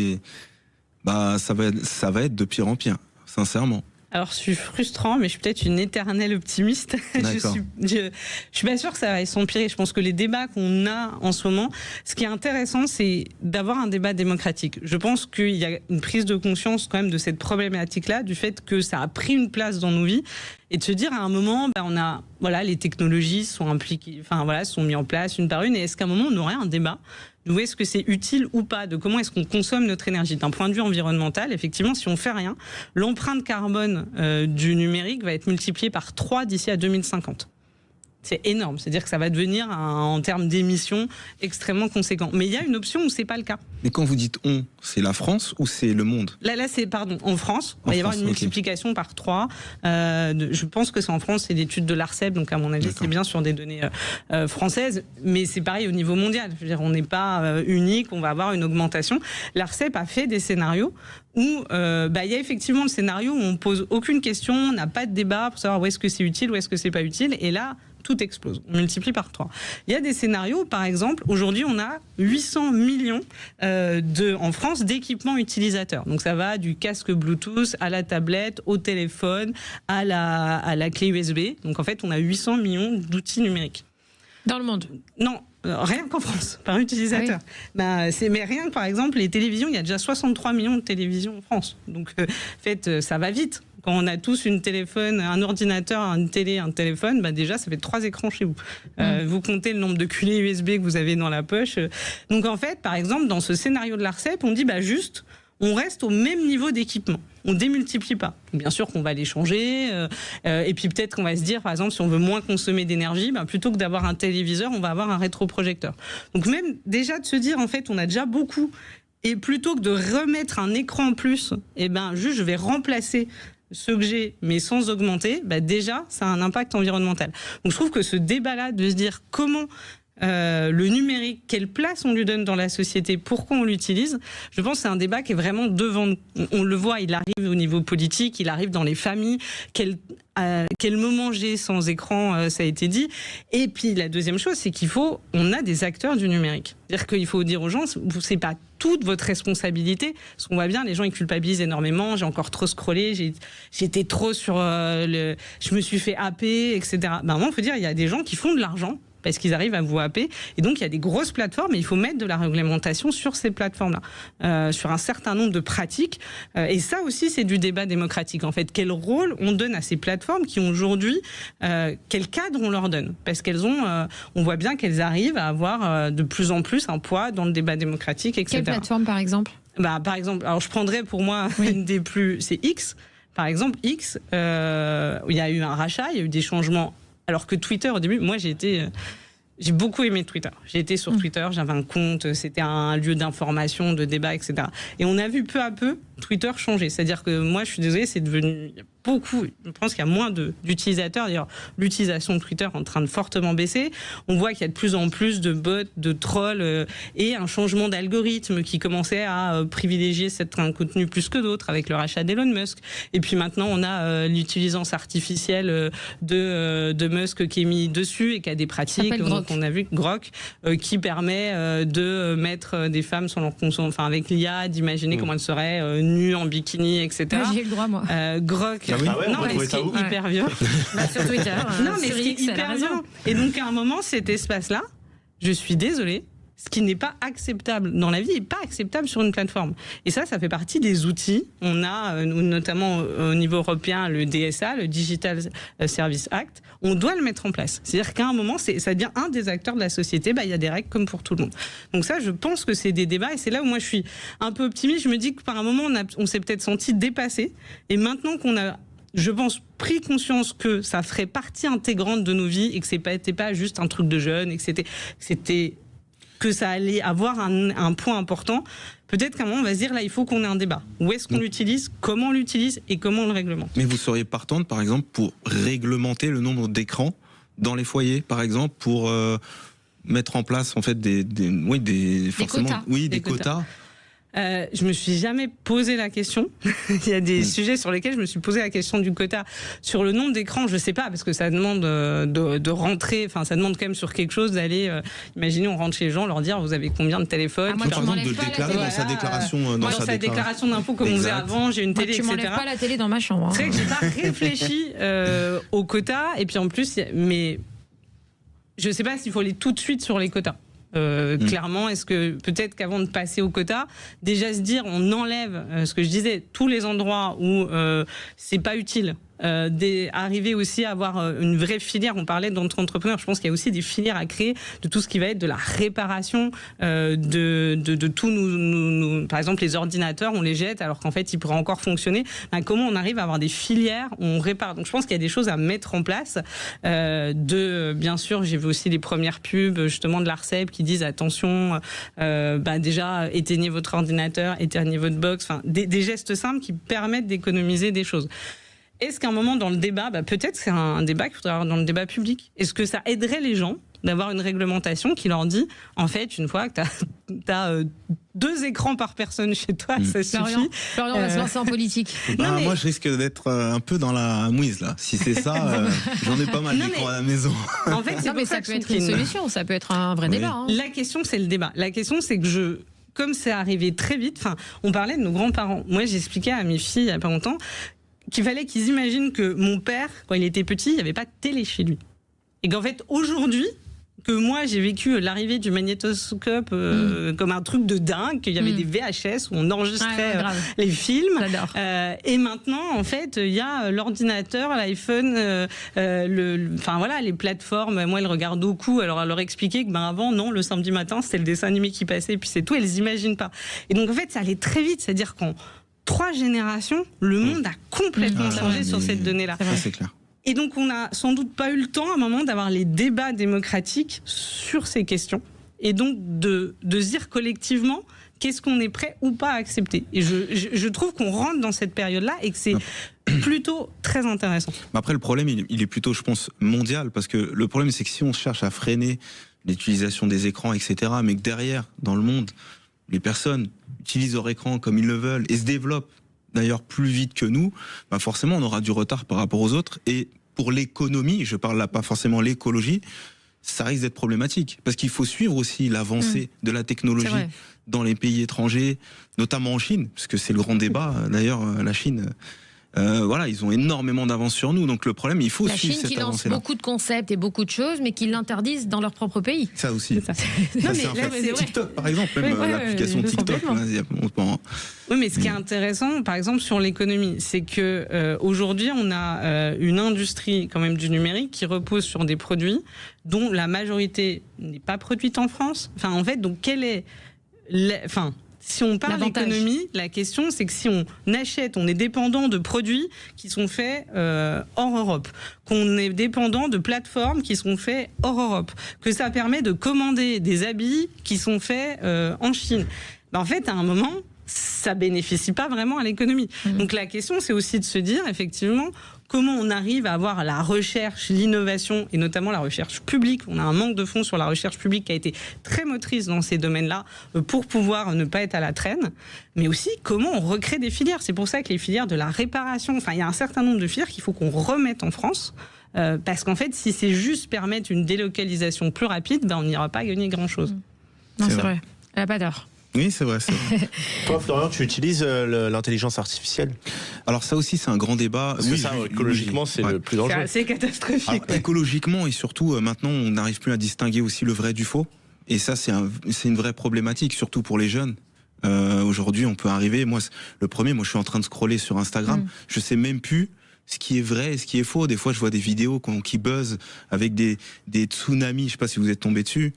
va être de pire en pire, sincèrement. Alors, je suis frustrant, mais je suis peut-être une éternelle optimiste. Je suis pas sûre que ça va s'empirer. Je pense que les débats qu'on a en ce moment, ce qui est intéressant, c'est d'avoir un débat démocratique. Je pense qu'il y a une prise de conscience quand même de cette problématique-là, du fait que ça a pris une place dans nos vies, et de se dire à un moment, les technologies sont impliquées, sont mises en place une par une, et est-ce qu'à un moment on aurait un débat d'où est-ce que c'est utile ou pas, de comment est-ce qu'on consomme notre énergie. D'un point de vue environnemental, effectivement, si on fait rien, l'empreinte carbone du numérique va être multipliée par 3 d'ici à 2050. C'est énorme, c'est-à-dire que ça va devenir, en termes d'émissions, extrêmement conséquent. Mais il y a une option où c'est pas le cas. Mais quand vous dites on, c'est la France ou c'est le monde? Là c'est, en France. Il va y avoir une multiplication par 3. Je pense que c'est en France, c'est l'étude de l'ARCEP, donc à mon avis, c'est bien sur des données françaises. Mais c'est pareil au niveau mondial. Je veux dire, on n'est pas unique, on va avoir une augmentation. L'ARCEP a fait des scénarios où il y a effectivement le scénario où on pose aucune question, on n'a pas de débat pour savoir où est-ce que c'est utile, où est-ce que c'est pas utile. Et là, tout explose, on multiplie par 3. Il y a des scénarios, par exemple, aujourd'hui on a 800 millions en France d'équipements utilisateurs. Donc ça va du casque Bluetooth à la tablette, au téléphone, à la clé USB. Donc en fait on a 800 millions d'outils numériques. Dans le monde? Non. Rien qu'en France, par utilisateur. Mais rien que, par exemple, les télévisions, il y a déjà 63 millions de télévisions en France. Donc, en fait, ça va vite. Quand on a tous un ordinateur, une télé, un téléphone, déjà, ça fait 3 écrans chez vous. Vous comptez le nombre de clés USB que vous avez dans la poche. Donc, en fait, par exemple, dans ce scénario de l'ARCEP, on dit juste, on reste au même niveau d'équipement. On démultiplie pas. Bien sûr qu'on va les changer, et puis peut-être qu'on va se dire, par exemple, si on veut moins consommer d'énergie, plutôt que d'avoir un téléviseur, on va avoir un rétroprojecteur. Donc même déjà de se dire, en fait, on a déjà beaucoup, et plutôt que de remettre un écran en plus, juste je vais remplacer ce que j'ai, mais sans augmenter, déjà, ça a un impact environnemental. Donc je trouve que ce débat-là, de se dire comment le numérique, quelle place on lui donne dans la société, pourquoi on l'utilise, je pense que c'est un débat qui est vraiment devant nous. On le voit, il arrive au niveau politique, il arrive dans les familles, quel moment j'ai sans écran, ça a été dit. Et puis la deuxième chose, c'est on a des acteurs du numérique. C'est-à-dire qu'il faut dire aux gens, c'est pas toute votre responsabilité. Parce qu'on voit bien, les gens ils culpabilisent énormément. J'ai encore trop scrollé, j'étais trop sur je me suis fait happer, etc. Moi, il faut dire, il y a des gens qui font de l'argent parce qu'ils arrivent à vous happer. Et donc, il y a des grosses plateformes et il faut mettre de la réglementation sur ces plateformes-là, sur un certain nombre de pratiques. Et ça aussi, c'est du débat démocratique. En fait, quel rôle on donne à ces plateformes qui ont aujourd'hui, quel cadre on leur donne? Parce qu'elles ont, on voit bien qu'elles arrivent à avoir de plus en plus un poids dans le débat démocratique, etc. Quelle plateforme, par exemple? Par exemple, alors je prendrais pour moi une des plus, c'est X. Par exemple, X, il y a eu un rachat, il y a eu des changements. Alors que Twitter, au début, moi j'ai beaucoup aimé Twitter. J'ai été sur Twitter, j'avais un compte, c'était un lieu d'information, de débat, etc. Et on a vu peu à peu Twitter changer. C'est-à-dire que moi, je suis désolée, c'est devenu beaucoup. Je pense qu'il y a moins d'utilisateurs. D'ailleurs, l'utilisation de Twitter est en train de fortement baisser. On voit qu'il y a de plus en plus de bots, de trolls et un changement d'algorithme qui commençait à privilégier certains contenus plus que d'autres avec le rachat d'Elon Musk. Et puis maintenant, on a l'intelligence artificielle de Musk qui est mis dessus et qui a des pratiques. On a vu Grok qui permet de mettre des femmes sur leur console, enfin avec l'IA, d'imaginer comment elles seraient nues en bikini, etc. J'ai le droit, moi. Grok. Ah ouais, non, mais ce qui est hyper vieux. Sur Twitter. Non, mais ce qui est hyper vieux. Et donc, à un moment, cet espace-là, je suis désolée, ce qui n'est pas acceptable dans la vie n'est pas acceptable sur une plateforme. Et ça fait partie des outils. On a, notamment au niveau européen, le DSA, le Digital Service Act. On doit le mettre en place. C'est-à-dire qu'à un moment, ça devient un des acteurs de la société. Il y a des règles comme pour tout le monde. Donc ça, je pense que c'est des débats. Et c'est là où moi, je suis un peu optimiste. Je me dis que par un moment, on s'est peut-être senti dépassé. Et maintenant qu'on a, je pense, pris conscience que ça ferait partie intégrante de nos vies et que c'était pas juste un truc de jeunes et que que ça allait avoir un point important, peut-être qu'à un moment on va se dire là il faut qu'on ait un débat. Où est-ce qu'on l'utilise, comment on l'utilise et comment on le réglemente. Mais vous seriez partante par exemple pour réglementer le nombre d'écrans dans les foyers par exemple pour mettre en place en fait des quotas. Je me suis jamais posé la question. Il y a des sujets sur lesquels je me suis posé la question du quota. Sur le nombre d'écrans, je sais pas, parce que ça demande de rentrer, enfin ça demande quand même sur quelque chose d'aller, imaginez on rentre chez les gens, leur dire vous avez combien de téléphones. Par exemple de le déclarer dans sa déclaration. Dans sa déclaration d'impôt comme on faisait avant, j'ai une télé, etc. Tu m'enlèves pas la télé dans ma chambre. C'est vrai que j'ai pas réfléchi au quota, et puis en plus, mais je sais pas s'il faut aller tout de suite sur les quotas. Clairement, est-ce que peut-être qu'avant de passer au quota, déjà se dire on enlève ce que je disais, tous les endroits où c'est pas utile, arriver aussi à avoir une vraie filière. On parlait d'entrepreneurs, je pense qu'il y a aussi des filières à créer de tout ce qui va être de la réparation de tout. Par exemple, les ordinateurs, on les jette alors qu'en fait ils pourraient encore fonctionner. Comment on arrive à avoir des filières où on répare? Donc je pense qu'il y a des choses à mettre en place. Bien sûr, j'ai vu aussi les premières pubs justement de l'ARCEP qui disent attention, déjà éteignez votre ordinateur, éteignez votre box, enfin des gestes simples qui permettent d'économiser des choses. Est-ce qu'à un moment dans le débat, peut-être c'est un débat qu'il faudrait avoir dans le débat public, est-ce que ça aiderait les gens d'avoir une réglementation qui leur dit, en fait, une fois que t'as 2 écrans par personne chez toi, ça suffit. Florian, on va se lancer en politique. Moi, je risque d'être un peu dans la mouise, là. Si c'est ça, j'en ai pas mal d'écrans à la maison. En fait, ça peut être une solution, ça peut être un vrai débat. Hein. La question, c'est le débat. La question, c'est que comme c'est arrivé très vite, on parlait de nos grands-parents. Moi, j'expliquais à mes filles il y a pas longtemps qu'il fallait qu'ils imaginent que mon père, quand il était petit, il n'y avait pas de télé chez lui. Et qu'en fait, aujourd'hui, que moi, j'ai vécu l'arrivée du magnétoscope comme un truc de dingue, qu'il y avait des VHS où on enregistrait les films. Et maintenant, en fait, il y a l'ordinateur, l'iPhone, les plateformes. Moi, elles regardent beaucoup. Alors, à leur expliquer que avant, non, le samedi matin, c'était le dessin animé qui passait, et puis c'est tout. Elles n'imaginent pas. Et donc, en fait, ça allait très vite. C'est-à-dire qu'en 3 générations, le monde a complètement changé sur cette donnée-là. C'est clair. Et donc, on n'a sans doute pas eu le temps, à un moment, d'avoir les débats démocratiques sur ces questions. Et donc, de se dire collectivement, qu'est-ce qu'on est prêt ou pas à accepter. Et je trouve qu'on rentre dans cette période-là et que c'est plutôt très intéressant. Après, le problème, il est plutôt, je pense, mondial. Parce que le problème, c'est que si on cherche à freiner l'utilisation des écrans, etc., mais que derrière, dans le monde, les personnes utilisent leur écran comme ils le veulent et se développent d'ailleurs plus vite que nous, forcément on aura du retard par rapport aux autres. Et pour l'économie, je parle là pas forcément l'écologie, ça risque d'être problématique. Parce qu'il faut suivre aussi l'avancée de la technologie dans les pays étrangers, notamment en Chine, parce que c'est le grand débat. D'ailleurs, la Chine voilà, ils ont énormément d'avance sur nous. Donc le problème, il faut La suivre Chine cette qui lance avancée-là. beaucoup de concepts et beaucoup de choses, mais qui l'interdisent dans leur propre pays. Ça aussi. C'est ça. Ça, Non, c'est mais un là, fait. c'est vrai. TikTok, par exemple, même Oui, l'application ouais, TikTok. complètement. Là, il y a longtemps. Oui, mais ce qui est intéressant, par exemple, sur l'économie, c'est que aujourd'hui, on a une industrie quand même du numérique qui repose sur des produits dont la majorité n'est pas produite en France. Enfin, en fait, donc quel est, si on parle L'avantage. d'économie, la question c'est que si on achète, on est dépendant de produits qui sont faits hors Europe, qu'on est dépendant de plateformes qui sont faits hors Europe, que ça permet de commander des habits qui sont faits en Chine. Ben, en fait, à un moment, ça bénéficie pas vraiment à l'économie. Donc la question, c'est aussi de se dire, effectivement, comment on arrive à avoir la recherche, l'innovation, et notamment la recherche publique. On a un manque de fonds sur la recherche publique qui a été très motrice dans ces domaines-là pour pouvoir ne pas être à la traîne. Mais aussi, comment on recrée des filières. C'est pour ça que les filières de la réparation, enfin, il y a un certain nombre de filières qu'il faut qu'on remette en France. Parce qu'en fait, si c'est juste permettre une délocalisation plus rapide, ben, on n'ira pas gagner grand-chose. Non, C'est c'est vrai. vrai. Elle n'a pas tort. Oui, c'est vrai. Toi, Florian, tu utilises l'intelligence artificielle? Alors ça aussi, c'est un grand débat. Parce que ça, écologiquement, c'est Ouais. le plus C'est dangereux. assez catastrophique. Alors, écologiquement et surtout, maintenant, on n'arrive plus à distinguer aussi le vrai du faux. Et ça, c'est une vraie problématique, surtout pour les jeunes. Aujourd'hui, on peut arriver. Moi, je suis en train de scroller sur Instagram. Je sais même plus ce qui est vrai et ce qui est faux. Des fois, je vois des vidéos qui buzzent avec des tsunamis. Je sais pas si vous êtes tombé dessus.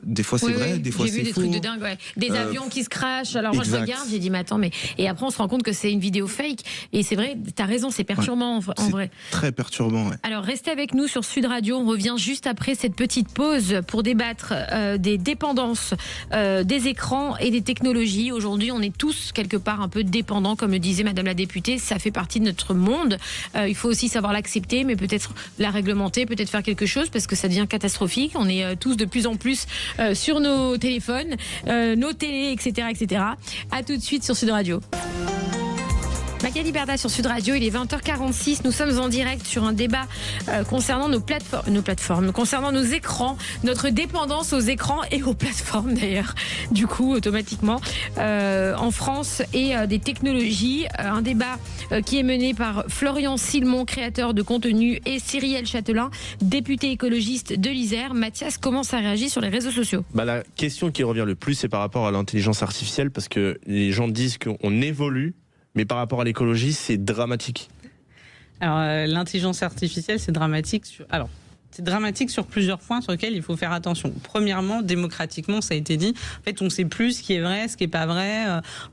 Des fois, c'est vrai, des fois, j'ai vu c'est des faux. trucs de dingue, ouais. Des avions qui se crashent. Alors moi, je exact. regarde, j'ai dit, mais attends, mais. Et après, on se rend compte que c'est une vidéo fake. Et c'est vrai, t'as raison, c'est perturbant en C'est vrai. très perturbant, ouais. Alors restez avec nous sur Sud Radio, on revient juste après cette petite pause pour débattre des dépendances des écrans et des technologies. Aujourd'hui, on est tous quelque part un peu dépendants, comme le disait Madame la députée, ça fait partie de notre monde. Il faut aussi savoir l'accepter, mais peut-être la réglementer, peut-être faire quelque chose, parce que ça devient catastrophique. On est tous de plus en plus sur nos téléphones, nos télés, etc., etc. À tout de suite sur Sud Radio. Magali Berda sur Sud Radio, il est 20h46. Nous sommes en direct sur un débat concernant nos plateformes, concernant nos écrans, notre dépendance aux écrans et aux plateformes d'ailleurs, du coup, automatiquement, en France et des technologies. Un débat qui est mené par Florian Silmon, créateur de contenu, et Cyrielle Châtelain, député écologiste de l'Isère. Mathias, comment ça réagit sur les réseaux sociaux? La question qui revient le plus, c'est par rapport à l'intelligence artificielle, parce que les gens disent qu'on évolue, mais par rapport à l'écologie, c'est dramatique. Alors, l'intelligence artificielle, c'est dramatique. C'est dramatique sur plusieurs points sur lesquels il faut faire attention. Premièrement, démocratiquement, ça a été dit. En fait, on sait plus ce qui est vrai, ce qui est pas vrai.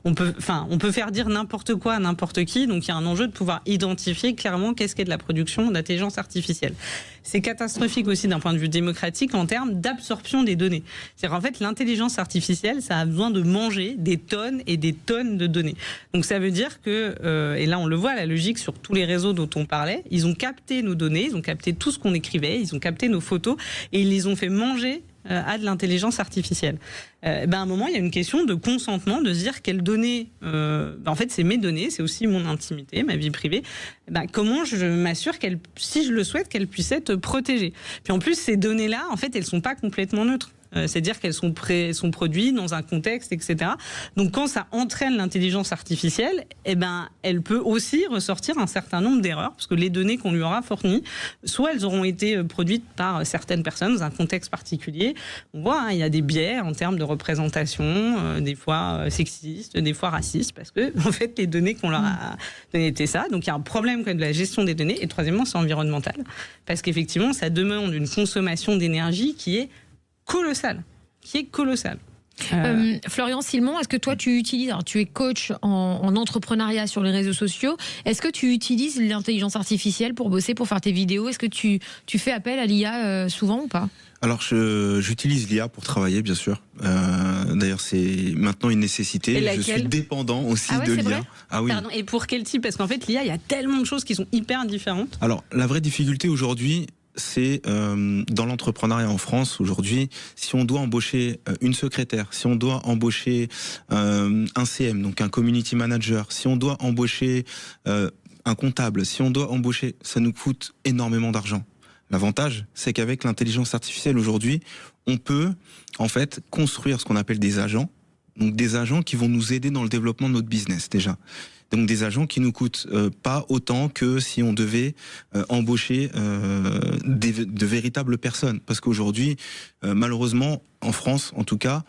On peut faire dire n'importe quoi à n'importe qui. Donc, il y a un enjeu de pouvoir identifier clairement qu'est-ce qu'est de la production d'intelligence artificielle. C'est catastrophique aussi d'un point de vue démocratique en termes d'absorption des données. C'est-à-dire, en fait, l'intelligence artificielle, ça a besoin de manger des tonnes et des tonnes de données. Donc, ça veut dire que, et là, on le voit, la logique sur tous les réseaux dont on parlait, ils ont capté nos données, ils ont capté tout ce qu'on écrivait, ils ont capté nos photos et ils les ont fait manger à de l'intelligence artificielle. À un moment, il y a une question de consentement, de se dire quelles données, en fait, c'est mes données, c'est aussi mon intimité, ma vie privée. Comment je m'assure qu'elles, si je le souhaite, qu'elles puissent être protégées. Puis en plus, ces données-là, en fait, elles sont pas complètement neutres. C'est-à-dire qu'elles sont produites dans un contexte, etc. Donc quand ça entraîne l'intelligence artificielle, elle peut aussi ressortir un certain nombre d'erreurs, parce que les données qu'on lui aura fournies, soit elles auront été produites par certaines personnes dans un contexte particulier. On voit, il y a des biais en termes de représentation, des fois sexistes, des fois racistes, parce que en fait les données qu'on leur a données étaient ça. Donc il y a un problème de la gestion des données. Et troisièmement, c'est environnemental, parce qu'effectivement, ça demande une consommation d'énergie qui est colossal. Florian Silmon, est-ce que toi tu utilises, alors tu es coach en entrepreneuriat sur les réseaux sociaux, est-ce que tu utilises l'intelligence artificielle pour bosser, pour faire tes vidéos? Est-ce que tu fais appel à l'IA souvent ou pas? Alors, j'utilise l'IA pour travailler, bien sûr. D'ailleurs, c'est maintenant une nécessité. Et laquelle? Je suis dépendant aussi Ah ouais, de c'est l'IA. vrai? Ah oui. Pardon, et pour quel type? Parce qu'en fait, l'IA, il y a tellement de choses qui sont hyper différentes. Alors, la vraie difficulté aujourd'hui, c'est dans l'entrepreneuriat en France aujourd'hui, si on doit embaucher une secrétaire, si on doit embaucher un CM, donc un community manager, si on doit embaucher un comptable, si on doit embaucher, ça nous coûte énormément d'argent. L'avantage, c'est qu'avec l'intelligence artificielle aujourd'hui, on peut en fait construire ce qu'on appelle des agents, donc des agents qui vont nous aider dans le développement de notre business déjà. Donc des agents qui nous coûtent pas autant que si on devait embaucher de véritables personnes. Parce qu'aujourd'hui, malheureusement, en France en tout cas,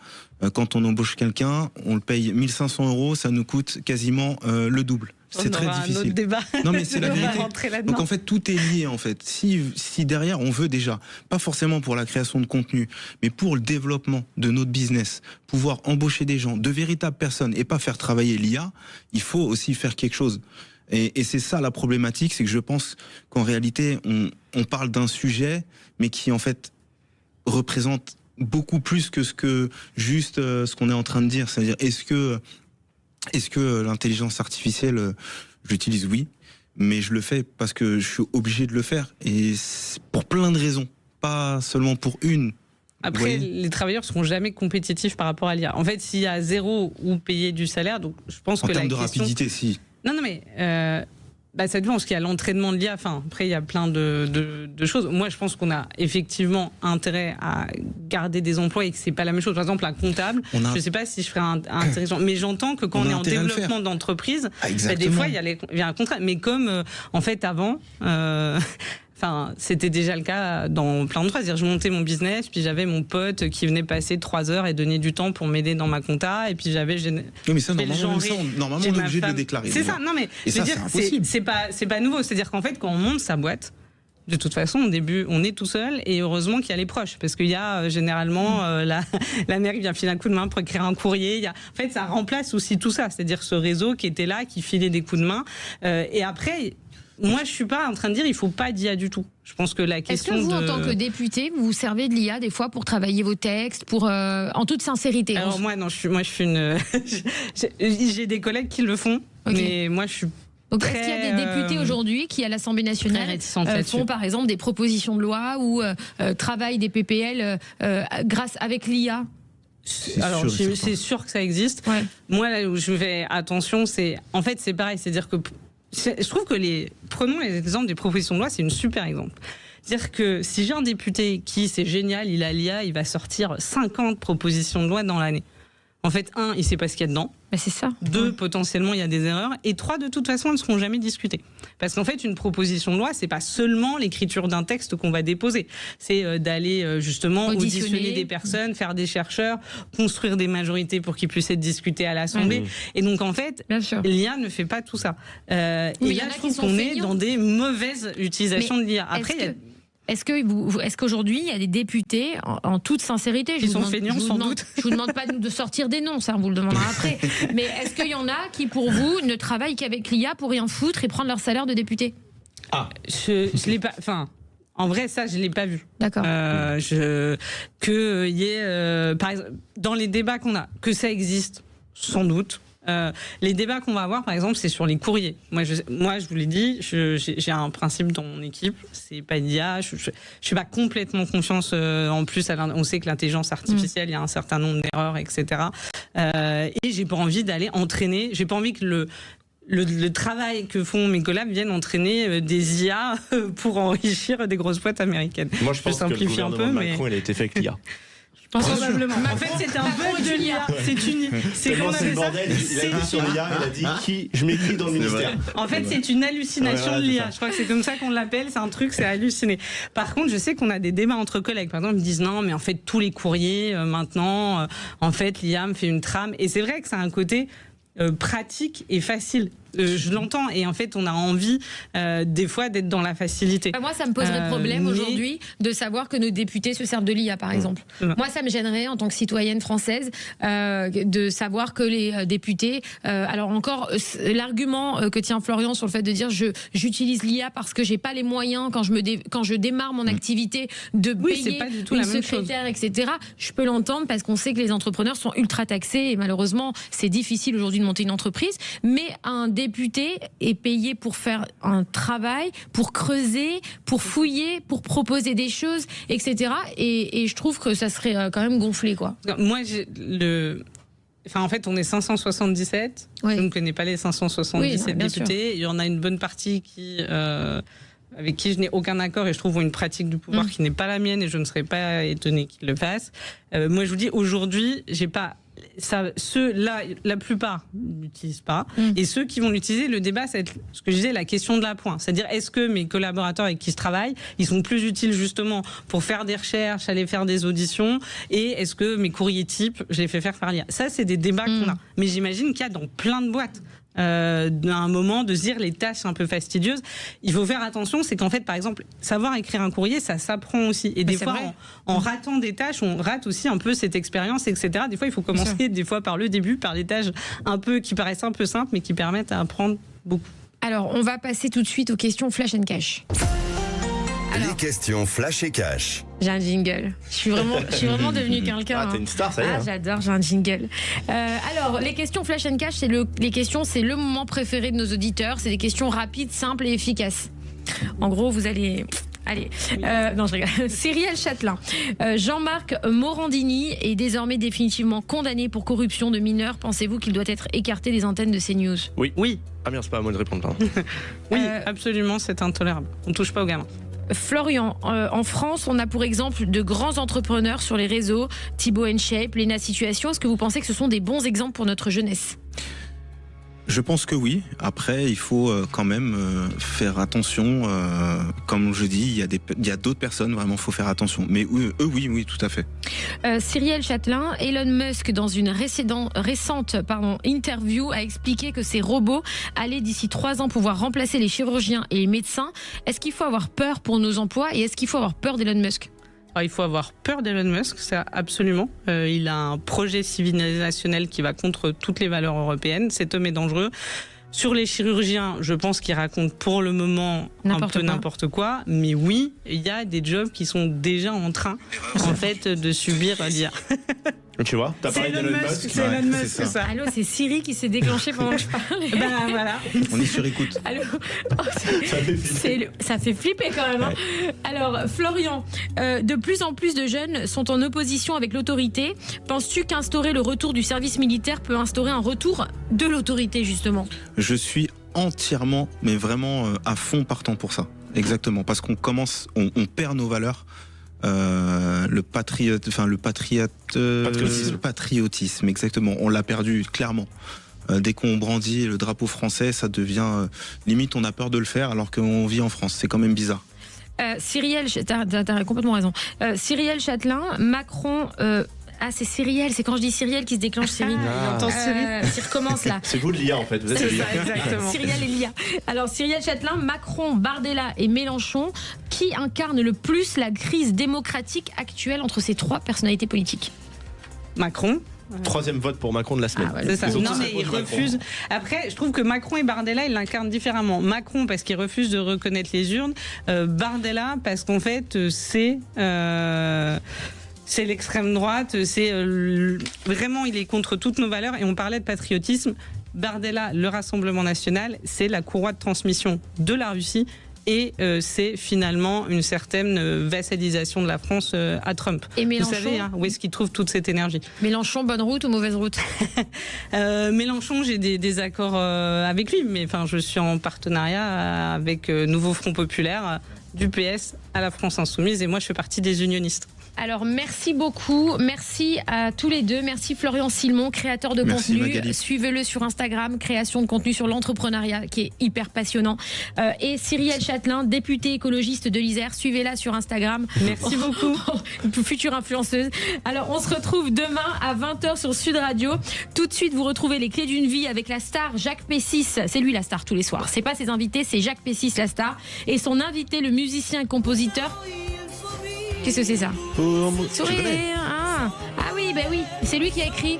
quand on embauche quelqu'un, on le paye 1 500 €, ça nous coûte quasiment le double. C'est très difficile. Un autre débat. Non mais c'est la vérité. Donc en fait tout est lié en fait. Si derrière on veut déjà, pas forcément pour la création de contenu, mais pour le développement de notre business, pouvoir embaucher des gens, de véritables personnes et pas faire travailler l'IA, il faut aussi faire quelque chose. Et c'est ça la problématique, c'est que je pense qu'en réalité on parle d'un sujet, mais qui en fait représente beaucoup plus que ce qu'on est en train de dire. C'est-à-dire est-ce que l'intelligence artificielle, j'utilise oui, mais je le fais parce que je suis obligé de le faire et pour plein de raisons, pas seulement pour une. Après, les travailleurs seront jamais compétitifs par rapport à l'IA. En fait, s'il y a 0 ou payer du salaire, donc je pense que la question... En termes de rapidité, si. Non, mais ça dépend, parce qu'il y a l'entraînement de l'IA. Enfin, après, il y a plein de choses. Moi, je pense qu'on a effectivement intérêt à garder des emplois et que c'est pas la même chose. Par exemple, un comptable, je sais pas si je ferais intéressant, mais j'entends que quand on est en développement d'entreprise, des fois, il y a un contrat. Mais comme, en fait, avant... Enfin, c'était déjà le cas dans plein de fois. C'est-à-dire, je montais mon business, puis j'avais mon pote qui venait passer 3 heures et donner du temps pour m'aider dans ma compta, et puis j'avais. Oui, mais ça, normalement, on est obligé de le déclarer. C'est ça, non, mais je veux dire, c'est pas nouveau. C'est-à-dire qu'en fait, quand on monte sa boîte, de toute façon, au début, on est tout seul, et heureusement qu'il y a les proches, parce qu'il y a généralement la mère qui vient filer un coup de main pour écrire un courrier. En fait, ça remplace aussi tout ça, c'est-à-dire ce réseau qui était là, qui filait des coups de main, et après. Moi, je suis pas en train de dire il faut pas d'IA du tout. Je pense que la question. Est-ce que vous, en tant que député, vous vous servez de l'IA des fois pour travailler vos textes, pour en toute sincérité? Alors moi, non, je suis une. J'ai des collègues qui le font, mais moi, je suis. Donc, est-ce qu'il y a des députés aujourd'hui qui, à l'Assemblée nationale, font par exemple des propositions de loi ou travaillent des PPL grâce avec l'IA? Alors, c'est sûr que ça existe. Ouais. Moi, là où je fais attention, c'est. En fait, c'est pareil, c'est-à-dire que. Je trouve que prenons les exemples des propositions de loi, c'est une super exemple. C'est-à-dire que si j'ai un député qui, c'est génial, il a l'IA, il va sortir 50 propositions de loi dans l'année. En fait, 1, il ne sait pas ce qu'il y a dedans. C'est ça. 2, potentiellement, il y a des erreurs. Et 3, de toute façon, elles ne seront jamais discutées. Parce qu'en fait, une proposition de loi, c'est pas seulement l'écriture d'un texte qu'on va déposer. C'est d'aller justement auditionner des personnes, faire des chercheurs, construire des majorités pour qu'ils puissent être discutés à l'Assemblée. Mmh. Et donc, en fait, l'IA ne fait pas tout ça. Et là, je trouve qu'on est dans des mauvaises utilisations de l'IA. Après, est-ce qu'aujourd'hui, il y a des députés, en toute sincérité, qui sont feignants, sans doute. Je vous demande pas de sortir des noms, ça, on vous le demandera après. Mais est-ce qu'il y en a qui, pour vous, ne travaillent qu'avec l'IA pour rien foutre et prendre leur salaire de député? Je l'ai pas. Enfin. En vrai, ça, je l'ai pas vu. D'accord. Que y ait, par exemple, dans les débats qu'on a, que ça existe, sans doute. Les débats qu'on va avoir, par exemple, c'est sur les courriers. Moi, je vous l'ai dit, j'ai un principe dans mon équipe, c'est pas d'IA. Je suis pas complètement confiance. En plus, on sait que l'intelligence artificielle, il y a un certain nombre d'erreurs, etc. Et j'ai pas envie d'aller entraîner. J'ai pas envie que le travail que font mes collègues viennent entraîner des IA pour enrichir des grosses boîtes américaines. Moi, je pense que le gouvernement de Macron, il a été fait avec l'IA. Probablement. En fait, c'était un bug de l'IA. C'est comment on appelle ça? Il a dit sur l'IA, il a dit je m'écris dans le ministère. En fait, c'est une hallucination de l'IA. Je crois que c'est comme ça qu'on l'appelle. C'est un truc, c'est halluciné. Par contre, je sais qu'on a des débats entre collègues. Par exemple, ils me disent non, mais en fait, tous les courriers, maintenant, en fait, l'IA me fait une trame. Et c'est vrai que ça a un côté pratique et facile. Je l'entends, et en fait on a envie des fois d'être dans la facilité. Moi ça me poserait problème aujourd'hui de savoir que nos députés se servent de l'IA par exemple. Moi ça me gênerait en tant que citoyenne française de savoir que les députés, alors encore l'argument que tient Florian sur le fait de dire j'utilise l'IA parce que j'ai pas les moyens quand je démarre mon activité de payer une secrétaire, etc. Je peux l'entendre parce qu'on sait que les entrepreneurs sont ultra taxés et malheureusement c'est difficile aujourd'hui de monter une entreprise, mais un député est payé pour faire un travail, pour creuser, pour fouiller, pour proposer des choses, etc. Et je trouve que ça serait quand même gonflé, quoi. Moi, en fait, on est 577. Je ne connais pas les 577 députés. Sûr. Il y en a une bonne partie avec qui je n'ai aucun accord et je trouve une pratique du pouvoir qui n'est pas la mienne et je ne serais pas étonnée qu'ils le fassent. Moi, je vous dis, aujourd'hui, j'ai pas ceux-là, la plupart n'utilisent pas. Et ceux qui vont l'utiliser, le débat, c'est ce que je disais, la question de l'appoint. C'est-à-dire, est-ce que mes collaborateurs avec qui je travaille, ils sont plus utiles justement pour faire des recherches, aller faire des auditions, et est-ce que mes courriers types, je les fais faire par l'IA. Ça, c'est des débats qu'on a. Mais j'imagine qu'il y a dans plein de boîtes. À un moment de se dire les tâches un peu fastidieuses, il faut faire attention, c'est qu'en fait par exemple savoir écrire un courrier ça s'apprend aussi et des fois en ratant des tâches on rate aussi un peu cette expérience, etc. Des fois il faut commencer des fois par le début, par les tâches un peu qui paraissent un peu simples mais qui permettent à apprendre beaucoup. Alors on va passer tout de suite aux questions flash and cash. Les questions flash et cash. J'ai un jingle. Je suis vraiment devenue quelqu'un. Ah, t'es une star, ça y est. Ah, j'adore, j'ai un jingle. Alors, les questions flash and cash, c'est le moment préféré de nos auditeurs. C'est des questions rapides, simples et efficaces. En gros, vous allez... Allez, non, je rigole. Cyrielle Châtelain. Jean-Marc Morandini est désormais définitivement condamné pour corruption de mineurs. Pensez-vous qu'il doit être écarté des antennes de CNews ? Oui. Ah merde, c'est pas à moi de répondre là. Oui, absolument, c'est intolérable. On touche pas aux gamins. Florian, en France, on a pour exemple de grands entrepreneurs sur les réseaux, Thibaut InShape, Lena Situation. Est-ce que vous pensez que ce sont des bons exemples pour notre jeunesse ? Je pense que oui. Après, il faut quand même faire attention. Comme je dis, il y a d'autres personnes, vraiment, il faut faire attention. Mais eux, oui, tout à fait. Cyrielle Châtelain, Elon Musk, dans une récente interview, a expliqué que ces robots allaient d'ici 3 ans pouvoir remplacer les chirurgiens et les médecins. Est-ce qu'il faut avoir peur pour nos emplois et est-ce qu'il faut avoir peur d'Elon Musk ? Alors, il faut avoir peur d'Elon Musk, ça absolument. Il a un projet civilisationnel qui va contre toutes les valeurs européennes. Cet homme est dangereux. Sur les chirurgiens, je pense qu'il raconte pour le moment n'importe quoi. Mais oui, il y a des jobs qui sont déjà en train, en fait, de subir l'IA. Tu vois, t'as parlé d'Elon Musk. C'est Elon Musk, c'est ça. Allô, c'est Siri qui s'est déclenché pendant que je parlais. Ben voilà. On est sur écoute. Allô. Ça fait flipper quand même. Hein. Alors, Florian, de plus en plus de jeunes sont en opposition avec l'autorité. Penses-tu qu'instaurer le retour du service militaire peut instaurer un retour de l'autorité, justement ? Je suis entièrement, mais vraiment à fond partant pour ça. Exactement, parce qu'on on perd nos valeurs. Le patriotisme, exactement. On l'a perdu clairement. Dès qu'on brandit le drapeau français, ça devient limite on a peur de le faire alors qu'on vit en France. C'est quand même bizarre. Cyrielle, t'as complètement raison. Cyrielle Châtelain, Macron. C'est Cyrielle, c'est quand je dis Cyrielle qui se déclenche Cyrielle. Qui recommence là. C'est vous de l'IA en fait. Vous êtes c'est ça, exactement. Cyrielle et l'IA. Alors Cyrielle Châtelain, Macron, Bardella et Mélenchon, qui incarne le plus la crise démocratique actuelle entre ces 3 personnalités politiques ? Macron. 3e vote pour Macron de la semaine. C'est ça. Non mais il refuse. Après, je trouve que Macron et Bardella, ils l'incarnent différemment. Macron parce qu'il refuse de reconnaître les urnes. Bardella parce qu'en fait, c'est l'extrême droite, vraiment il est contre toutes nos valeurs et on parlait de patriotisme. Bardella, le Rassemblement national, c'est la courroie de transmission de la Russie et c'est finalement une certaine vassalisation de la France à Trump. Et Mélenchon, vous savez où est-ce qu'il trouve toute cette énergie ? Mélenchon, bonne route ou mauvaise route ? Mélenchon, j'ai des accords avec lui, mais enfin je suis en partenariat avec Nouveau Front Populaire, du PS à la France Insoumise et moi je fais partie des unionistes. Alors merci beaucoup, merci à tous les deux, merci Florian Silmon, créateur de contenu, Magali. Suivez-le sur Instagram, création de contenu sur l'entrepreneuriat qui est hyper passionnant, et Cyrielle Châtelain, députée écologiste de l'Isère, suivez-la sur Instagram. Merci beaucoup. Future influenceuse. Alors on se retrouve demain à 20h sur Sud Radio. Tout de suite vous retrouvez les clés d'une vie avec la star Jacques P6, c'est lui la star tous les soirs, c'est pas ses invités, c'est Jacques P6 la star, et son invité le musicien et compositeur. Qu'est-ce que c'est ça ? Sourire. Ah oui, oui, c'est lui qui a écrit.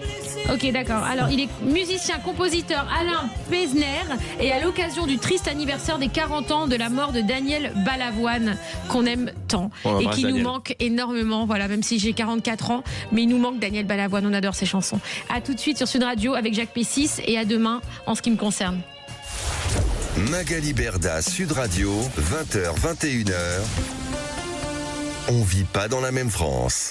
Ok, d'accord. Alors, il est musicien, compositeur Alain Pesner et à l'occasion du triste anniversaire des 40 ans de la mort de Daniel Balavoine, qu'on aime tant et qui nous manque énormément. Voilà, même si j'ai 44 ans, mais il nous manque Daniel Balavoine, on adore ses chansons. À tout de suite sur Sud Radio avec Jacques P6 et à demain en ce qui me concerne. Magali Berda, Sud Radio, 20h, 21h. On vit pas dans la même France.